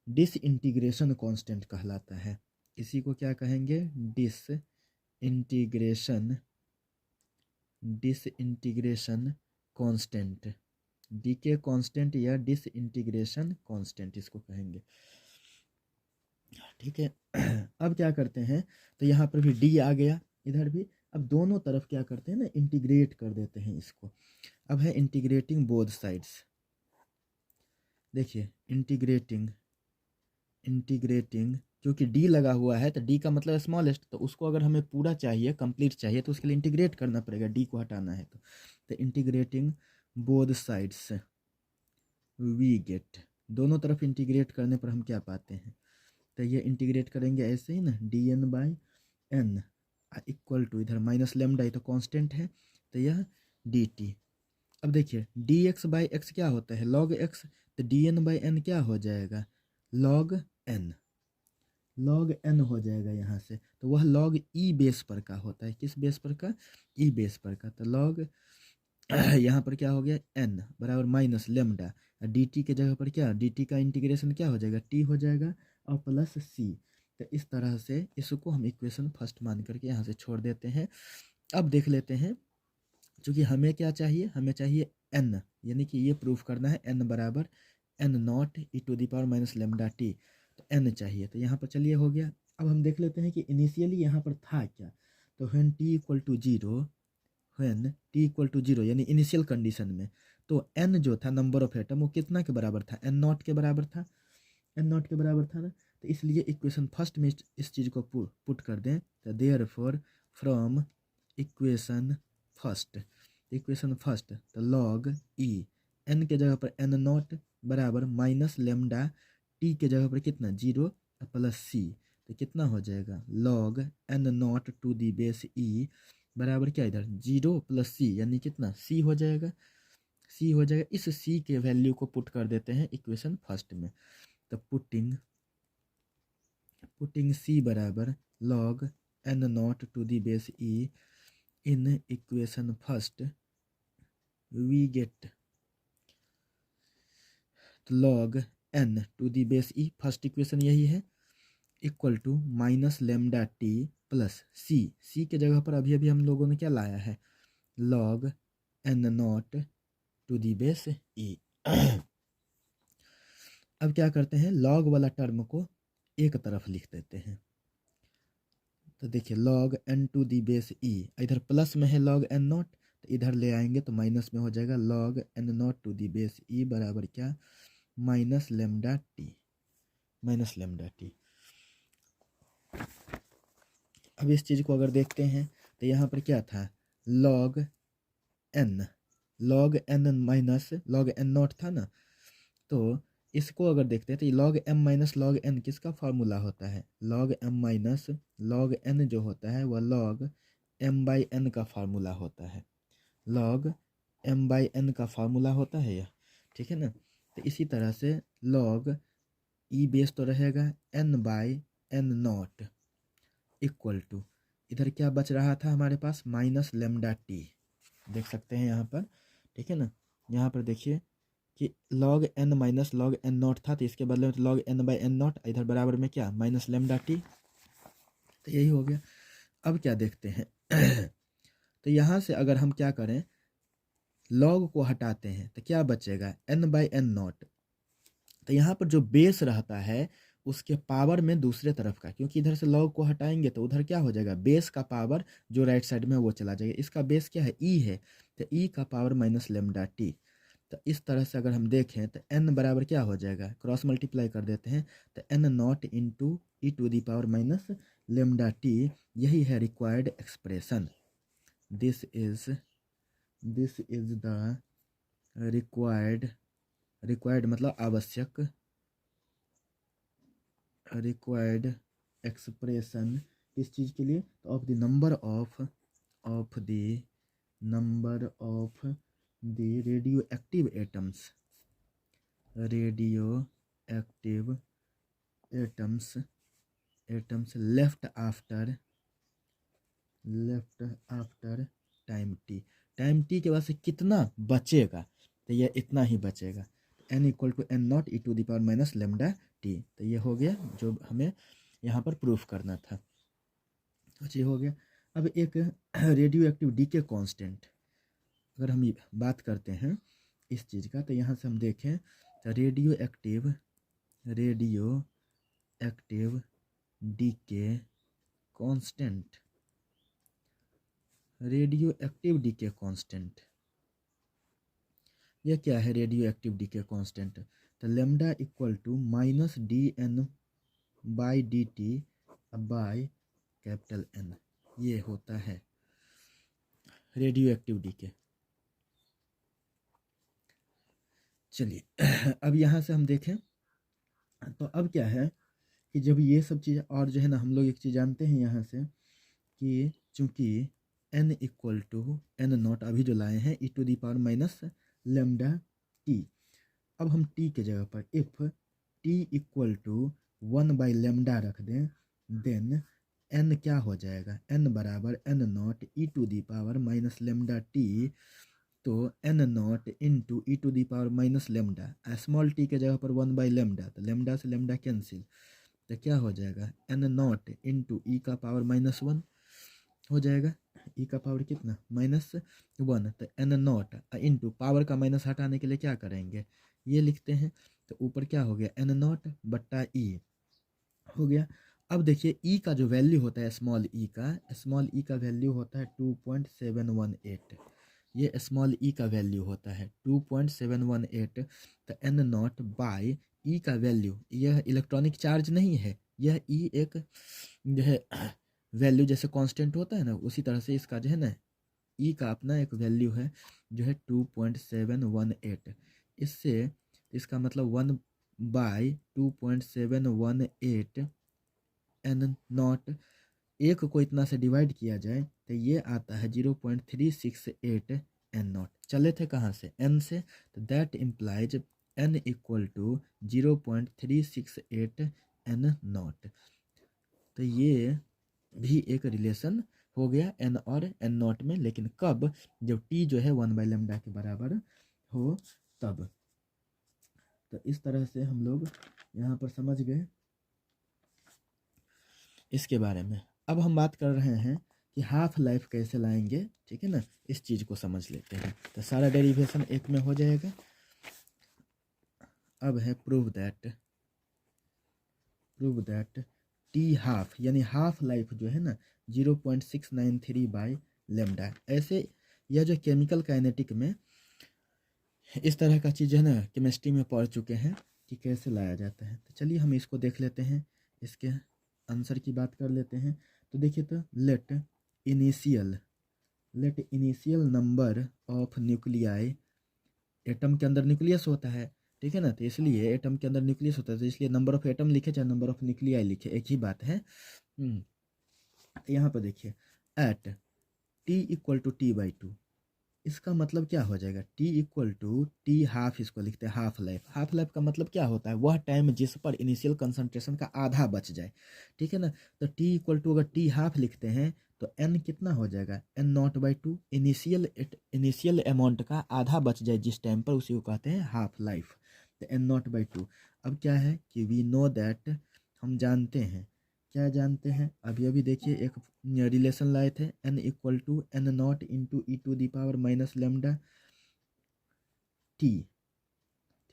डिसइंटीग्रेशन कांस्टेंट कहलाता है। इसी को क्या कहेंगे, डिसइंटीग्रेशन कांस्टेंट, डीके कांस्टेंट या डिसइंटीग्रेशन कांस्टेंट इसको कहेंगे। ठीक है। अब क्या करते हैं, तो यहाँ पर भी डी आ गया, इधर भी। अब दोनों तरफ क्या करते हैं ना, इंटीग्रेट कर देते हैं इसको। अब है इंटीग्रेटिंग बोथ साइड्स, देखिए इंटीग्रेटिंग क्योंकि डी लगा हुआ है तो डी का मतलब स्मॉलेस्ट, तो उसको अगर हमें पूरा चाहिए, कंप्लीट चाहिए, तो उसके लिए इंटीग्रेट करना पड़ेगा, डी को हटाना है तो integrating both sides we get, दोनों तरफ इंटीग्रेट करने पर हम क्या पाते हैं, तो ये इंटीग्रेट करेंगे ऐसे ही ना, D N by N equal to, इधर माइनस लेमडा ये तो कांस्टेंट है, तो यह डी टी। अब देखिए डी एक्स बाई एक्स क्या होता है, लॉग एक्स, तो डी एन बाई एन क्या हो जाएगा, लॉग एन हो जाएगा यहाँ से। तो वह लॉग ई बेस पर का होता है, किस बेस पर का, ई बेस पर का। तो लॉग यहाँ पर क्या हो गया, एन बराबर माइनस लेमडा, डी टी के जगह पर क्या, डी टी का इंटीग्रेशन क्या हो जाएगा, टी हो जाएगा, और प्लस सी। तो इस तरह से इसको हम इक्वेशन फर्स्ट मान करके यहाँ से छोड़ देते हैं। अब देख लेते हैं, चूँकि हमें क्या चाहिए, हमें चाहिए एन, यानी कि ये प्रूफ करना है एन बराबर N naught e to the power minus lambda T, तो एन चाहिए। तो यहाँ पर चलिए हो गया। अब हम देख लेते हैं कि इनिशियली यहाँ पर था क्या, तो when T equal to zero यानी इनिशियल कंडीशन में, तो एन जो था नंबर ऑफ एटम वो कितना के बराबर था, एन नॉट के बराबर था, ना, तो इसलिए इक्वेशन फर्स्ट में इस चीज़ को पुट कर दें, तो देयरफॉर फ्रॉम इक्वेशन फर्स्ट तो लॉग ई, एन के जगह पर एन नॉट बराबर माइनस लेमडा, टी के जगह पर कितना, जीरो प्लस सी, तो कितना हो जाएगा, log N naught to the base e बराबर क्या, इधर जीरो प्लस सी यानी कितना, सी हो जाएगा। इस सी के वैल्यू को पुट कर देते हैं इक्वेशन फर्स्ट में, तो पुटिंग सी बराबर log N naught to the base e in equation first we get log n to the base e, first equation यही है, equal to minus lambda T plus C के जगह पर अभी अभी हम लोगों ने क्या लाया है, log n naught to the base e. अब क्या करते हैं, log वाला टर्म को एक तरफ लिख देते हैं। तो देखिए log n to the base e, इधर प्लस में है log n नॉट, तो इधर ले आएंगे तो माइनस में हो जाएगा log n naught to the base e बराबर क्या, माइनस लेमडा टी। अब इस चीज़ को अगर देखते हैं तो यहाँ पर क्या था, log n minus log n not था ना, तो इसको अगर देखते हैं तो log m minus log n किसका फार्मूला होता है, log m minus log n जो होता है वह log m बाई n का फार्मूला होता है, log m बाई n का फार्मूला होता है यह, ठीक है ना। तो इसी तरह से log e बेस तो रहेगा n by n naught equal to, इधर क्या बच रहा था हमारे पास, माइनस लेमडा टी, देख सकते हैं यहाँ पर, ठीक है ना। यहाँ पर देखिए कि log n minus log n not था, तो इसके बदले में log n by n not, इधर बराबर में क्या, माइनस लेमडा टी, तो यही हो गया। अब क्या देखते हैं तो यहाँ से अगर हम क्या करें, log को हटाते हैं तो क्या बचेगा, n बाई n नॉट, तो यहाँ पर जो बेस रहता है उसके पावर में दूसरे तरफ का, क्योंकि इधर से log को हटाएंगे तो उधर क्या हो जाएगा, बेस का पावर जो राइट साइड में वो चला जाएगा, इसका बेस क्या है, e है, तो e का पावर माइनस लेमडा टी। तो इस तरह से अगर हम देखें तो n बराबर क्या हो जाएगा, क्रॉस मल्टीप्लाई कर देते हैं तो n not into e to the power minus lambda t, यही है required expression. This is the required मतलब आवश्यक, रिक्वायर्ड एक्सप्रेशन किस चीज़ के लिए, तो of the number of the radio active atoms left after time t के बाद से कितना बचेगा, तो यह इतना ही बचेगा, n equal to n nought e to the power minus lambda T. तो ये हो गया जो हमें यहाँ पर प्रूफ करना था, तो ये हो गया। अब एक रेडियो एक्टिव डीके कांस्टेंट, अगर हम बात करते हैं इस चीज़ का, तो यहाँ से हम देखें तो radio active decay constant, radio active decay constant, यह क्या है, रेडियो एक्टिव डीके कांस्टेंट, तो lambda equal to minus D N by D T by capital N, ये होता है रेडियो एक्टिव डीके। चलिए अब यहाँ से हम देखें तो अब क्या है कि जब ये सब चीज़, और जो है ना हम लोग एक चीज़ जानते हैं यहाँ से कि चूंकि n equal to n naught अभी जो लाए हैं e to the power minus lambda T, अब हम t के जगह पर if t equal to 1 by lambda रख दें, देन n क्या हो जाएगा, n बराबर n nought e to the power minus lambda T, तो n not into e to the power minus lambda, small t के जगह पर 1 बाई लेमडा, तो लेमडा से लेमडा कैंसिल, तो क्या हो जाएगा, n नॉट इंटू ई का पावर माइनस 1 हो जाएगा, ई का पावर कितना, माइनस 1, तो n नॉट इंटू पावर का माइनस हटाने के लिए क्या करेंगे, ये लिखते हैं, तो ऊपर क्या हो गया, n नॉट बट्टा ई हो गया। अब देखिए ई का जो वैल्यू होता है, स्मॉल ई का वैल्यू होता है 2.718, ये स्मॉल ई का वैल्यू होता है 2.718, तो n नॉट बाई ई का वैल्यू, यह इलेक्ट्रॉनिक चार्ज नहीं है, यह ई एक जो है वैल्यू जैसे कांस्टेंट होता है ना, उसी तरह से इसका जो है ना ई का अपना एक वैल्यू है जो है 2.718, इससे इसका मतलब 1 बाई 2.718 n नॉट, एक को इतना से डिवाइड किया जाए तो ये आता है 0.368 n नॉट, चले थे कहाँ से, n से, तो that implies n equal to 0.368 n nought, तो ये भी एक रिलेशन हो गया n और n नॉट में, लेकिन कब, जब t जो है 1/λ के बराबर हो तब। तो इस तरह से हम लोग यहाँ पर समझ गए इसके बारे में। अब हम बात कर रहे हैं कि हाफ लाइफ कैसे लाएंगे, ठीक है ना, इस चीज़ को समझ लेते हैं। तो सारा डेरिवेशन एक में हो जाएगा। अब है प्रूव दैट टी हाफ, यानी हाफ लाइफ जो है ना 0.693/λ। ऐसे यह जो केमिकल काइनेटिक में इस तरह का चीज़ है ना, केमिस्ट्री में पढ़ चुके हैं कि कैसे लाया जाता है। तो चलिए हम इसको देख लेते हैं, इसके आंसर की बात कर लेते हैं। तो देखिए, तो let initial number of nuclei, atom के अंदर न्यूक्लियस होता है, ठीक है ना, तो इसलिए एटम के अंदर न्यूक्लियस होता है, तो इसलिए नंबर ऑफ एटम लिखे चाहे नंबर ऑफ न्यूक्लियाई लिखे, एक ही बात है। यहाँ पर देखिए, eight t equal to t/2, इसका मतलब क्या हो जाएगा, t equal to t half, इसको लिखते हैं हाफ लाइफ। हाफ लाइफ का मतलब क्या होता है, वह टाइम जिस पर इनिशियल कंसंट्रेशन का आधा बच जाए, ठीक है ना। तो t इक्वल टू अगर t हाफ लिखते हैं तो n कितना हो जाएगा, n0/2, इनिशियल अमाउंट का आधा बच जाए जिस टाइम पर, उसी को कहते हैं हाफ लाइफ। तो n0/2। अब क्या है कि वी नो दैट, हम जानते हैं, क्या जानते हैं, अभी अभी देखिए एक रिलेशन लाए थे, n equal to n0 into e⁻⁻λ t,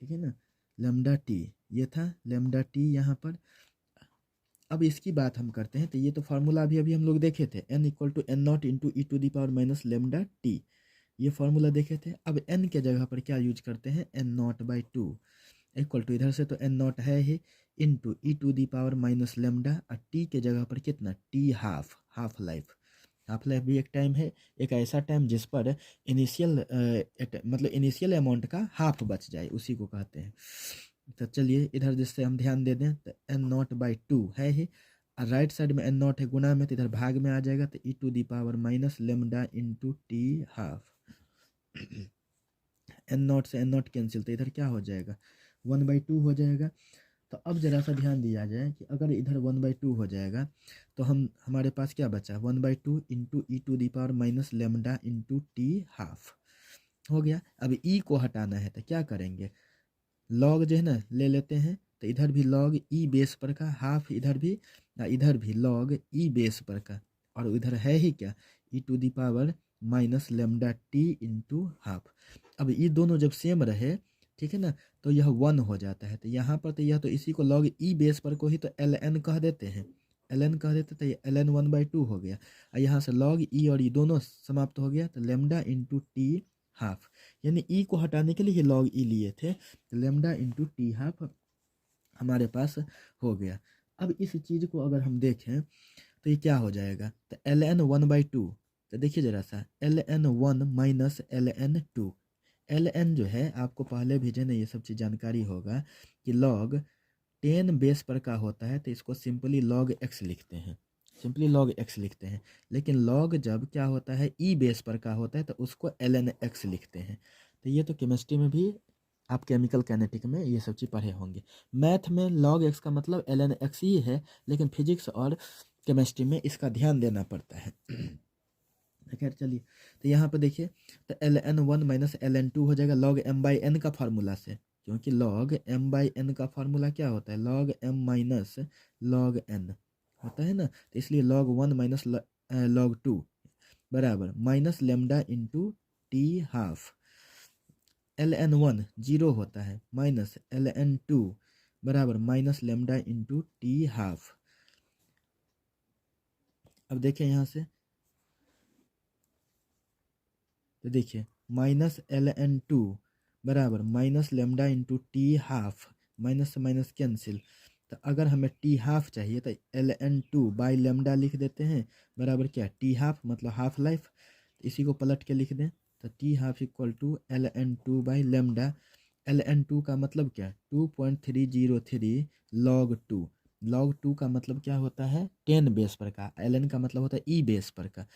ठीक है ना, लैम्डा टी, ये था लैम्डा टी यहाँ पर। अब इसकी बात हम करते हैं, तो ये तो फार्मूला अभी अभी हम लोग देखे थे, n equal to n0 into e⁻⁻λ, ये फार्मूला देखे थे। अब n के जगह पर क्या यूज करते हैं, n0/2 इक्वल टू, इधर से तो n0 है ही, इंटू e⁻⁻λ, और t के जगह पर कितना, t half life. Half life भी एक टाइम है, एक ऐसा टाइम जिस पर इनिशियल मतलब इनिशियल अमाउंट का हाफ बच जाए, उसी को कहते हैं। तो चलिए इधर जिससे हम ध्यान दे दें, तो n0/2 है ही, और राइट साइड में n0 है गुना में, तो इधर भाग में आ जाएगा, तो e⁻⁻λ into T half. n0 से n0 कैंसिल, तो इधर क्या हो जाएगा, 1/2 हो जाएगा। तो अब जरा सा ध्यान दिया जाए कि अगर इधर 1/2 हो जाएगा तो हमारे पास क्या बचा, 1/2 into e⁻⁻λ into T half हो गया। अब ई को हटाना है तो क्या करेंगे, लॉग जो है ना ले लेते हैं, तो इधर भी लॉग ई बेस पर का हाफ, इधर भी लॉग ई बेस पर का, और इधर है ही क्या, e⁻⁻ इंटू हाफ। अब ये दोनों जब सेम रहे, ठीक है ना, तो यह 1 हो जाता है। तो यहाँ पर तो यह तो इसी को लॉग ई बेस पर को ही तो ln कह देते हैं, तो ये ln 1/2 हो गया, और यहाँ से लॉग ई और ई दोनों समाप्त हो गया, तो लैम्डा इंटू टी हाफ, यानी ई को हटाने के लिए ही लॉग ई लिए थे, तो लैम्डा इंटू टी हाफ हमारे पास हो गया। अब इस चीज़ को अगर हम देखें तो ये क्या हो जाएगा, तो ln 1/2, तो देखिए जरा सा, ln 1 माइनस ln 2, ln जो है आपको पहले भी जो है ये सब चीज़ जानकारी होगा कि लॉग 10 बेस पर का होता है, तो इसको सिंपली लॉग x लिखते हैं, लेकिन लॉग जब क्या होता है ई बेस पर का होता है तो उसको ln x लिखते हैं। तो ये तो केमिस्ट्री में भी आप केमिकल काइनेटिक में ये सब चीज़ पढ़े होंगे। मैथ में log x का मतलब ln x ही है, लेकिन फिजिक्स और केमिस्ट्री में इसका ध्यान देना पड़ता है। खैर चलिए, तो यहाँ पर देखिए, तो ln 1 माइनस ln 2 हो जाएगा log m/n का फार्मूला से, क्योंकि log m/n का फार्मूला क्या होता है, log m minus log n होता है ना, तो इसलिए log 1 माइनस log 2 बराबर minus lambda into T half. ln 1 0 होता है, माइनस ln 2 बराबर minus lambda into T half. अब देखें यहाँ से, तो देखिए माइनस ln 2 बराबर minus lambda into T half, minus से माइनस कैंसिल, तो अगर हमें टी हाफ चाहिए तो ln 2 बाई लैम्डा लिख देते हैं, बराबर क्या, टी हाफ मतलब हाफ लाइफ, इसी को पलट के लिख दें, तो t half equal to ln 2 by lambda. ln 2 का मतलब क्या, 2.303 log 2, log 2 का मतलब क्या होता है, 10 बेस पर का, ln का मतलब होता है ई बेस पर का।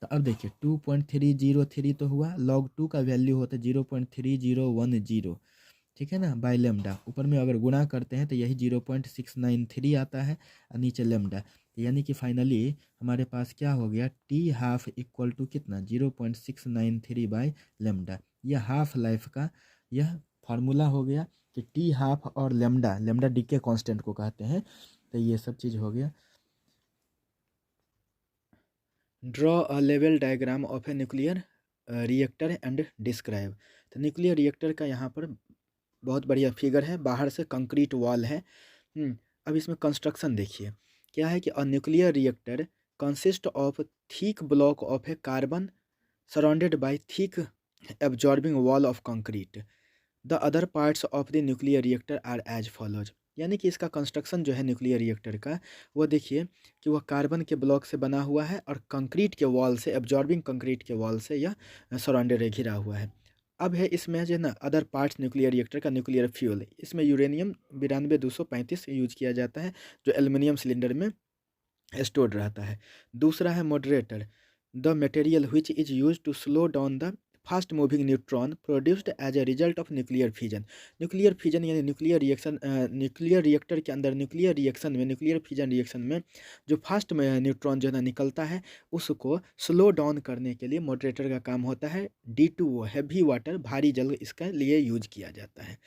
तो अब देखिए 2.303 तो हुआ, log 2 का वैल्यू होता है 0.3010, ठीक है ना, बाई लेमडा, ऊपर में अगर गुणा करते हैं तो यही 0.693 आता है, और नीचे लेमडा, यानी कि फाइनली हमारे पास क्या हो गया, टी हाफ इक्वल टू कितना 0.693 लेमडा। यह हाफ लाइफ का यह फार्मूला हो गया कि टी हाफ और लेमडा, लेमडा डीके कांस्टेंट को कहते हैं। तो ये सब चीज़ हो गया। Draw a level diagram of a nuclear reactor and describe. तो न्यूक्लियर रिएक्टर का यहाँ पर बहुत बढ़िया फिगर है, बाहर से कंक्रीट वॉल है। अब इसमें कंस्ट्रक्शन देखिए क्या है कि a nuclear reactor consist of thick block of a carbon surrounded by thick absorbing wall of concrete. The other parts of the nuclear reactor are as follows. यानी कि इसका कंस्ट्रक्शन जो है न्यूक्लियर रिएक्टर का, वो देखिए कि वह कार्बन के ब्लॉक से बना हुआ है और कंक्रीट के वॉल से, एब्जॉर्बिंग कंक्रीट के वॉल से यह सराउंडेड है, घिरा हुआ है। अब है इसमें जो है ना अदर पार्ट्स न्यूक्लियर रिएक्टर का न्यूक्लियर फ्यूल, इसमें यूरेनियम 92-235 यूज किया जाता है जो एल्युमिनियम सिलेंडर में स्टोर्ड रहता है। दूसरा है moderator, the material which is use to slow down the fast moving neutron produced as a result of nuclear fusion. Nuclear fusion यानी न्यूक्लियर रिएक्शन, न्यूक्लियर रिएक्टर के अंदर न्यूक्लियर रिएक्शन में, न्यूक्लियर फ्यूजन रिएक्शन में जो फास्ट में न्यूट्रॉन जो है ना निकलता है, उसको स्लो डाउन करने के लिए मॉडरेटर का काम होता है। D2O हैवी वाटर, भारी जल, इसका लिए यूज किया जाता है।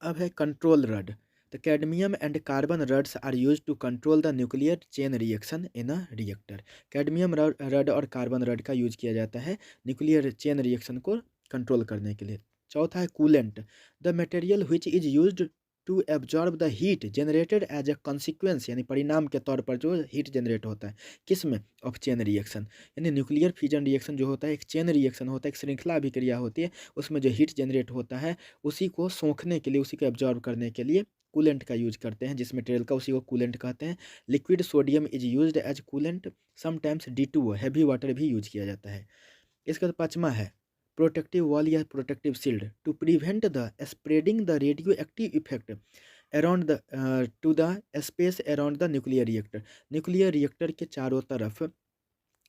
अब है control rod. The cadmium and carbon rods are used to control the nuclear chain reaction in a reactor. Cadmium rod और कार्बन रड का यूज किया जाता है न्यूक्लियर चेन रिएक्शन को कंट्रोल करने के लिए। चौथा है coolant, the material which is used to absorb the heat generated as a consequence, यानी परिणाम के तौर पर जो हीट जनरेट होता है किस में, ऑफ चेन रिएक्शन। यानी न्यूक्लियर फ्यूजन रिएक्शन जो होता है एक चेन रिएक्शन होता है, एक श्रृंखला अभिक्रिया होती है, उसमें जो हीट जनरेट होता है उसी को सोखने के लिए, उसी को एब्जॉर्ब करने के लिए कूलेंट का यूज करते हैं, जिस मटेरियल का, उसी को कूलेंट कहते हैं। Liquid sodium is used as coolant, sometimes D2O heavy water भी यूज किया जाता है। इसका पाँचवा है प्रोटेक्टिव वॉल या protective shield, to prevent the spreading the radio active effect around the to the space around the nuclear reactor. Nuclear reactor के चारों तरफ,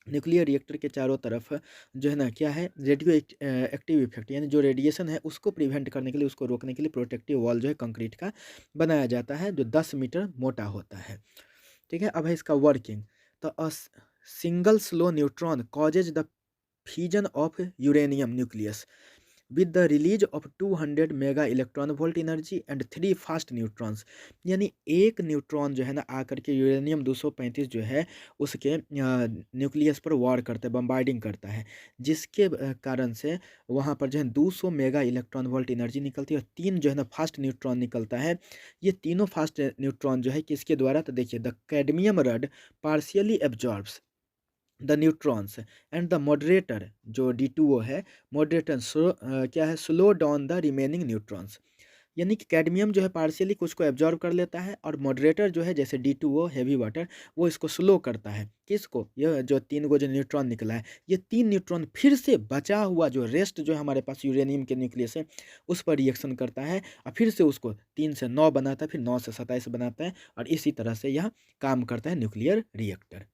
न्यूक्लियर रिएक्टर के चारों तरफ जो है ना क्या है, रेडियो एक्टिव इफेक्ट यानी जो रेडिएशन है उसको प्रिवेंट करने के लिए, उसको रोकने के लिए प्रोटेक्टिव वॉल जो है कंक्रीट का बनाया जाता है, जो 10 मीटर मोटा होता है। ठीक है, अब है इसका वर्किंग। तो a single slow neutron causes the fusion of uranium nucleus with the release of 200 mega electron volt energy and 3 fast neutrons. यानी एक न्यूट्रॉन जो है ना आकर के यूरेनियम 235 जो है उसके न्यूक्लियस पर वार करता है, बम्बार्डिंग करता है, जिसके कारण से वहाँ पर जो है 200 मेगा इलेक्ट्रॉन वोल्ट एनर्जी निकलती है और 3 जो है ना फास्ट न्यूट्रॉन निकलता है। ये तीनों फास्ट न्यूट्रॉन जो है किसके द्वारा, तो देखिए the cadmium rod partially absorbs the neutrons and the moderator जो D2O है, मॉडरेटर क्या है, slow down the remaining neutrons. यानी कि कैडमियम जो है पार्शियली कुछ को एब्जॉर्ब कर लेता है और मॉडरेटर जो है जैसे D2O हैवी वाटर वो इसको स्लो करता है। किसको, यह जो 3 गो जो न्यूट्रॉन निकला है, ये 3 न्यूट्रॉन फिर से बचा हुआ जो रेस्ट जो हमारे पास यूरेनियम के न्यूक्लियस है उस पर रिएक्शन करता है और फिर से उसको 3 से 9 बनाता है, फिर 9 से 27 बनाता है, और इसी तरह से यह काम करता है न्यूक्लियर रिएक्टर।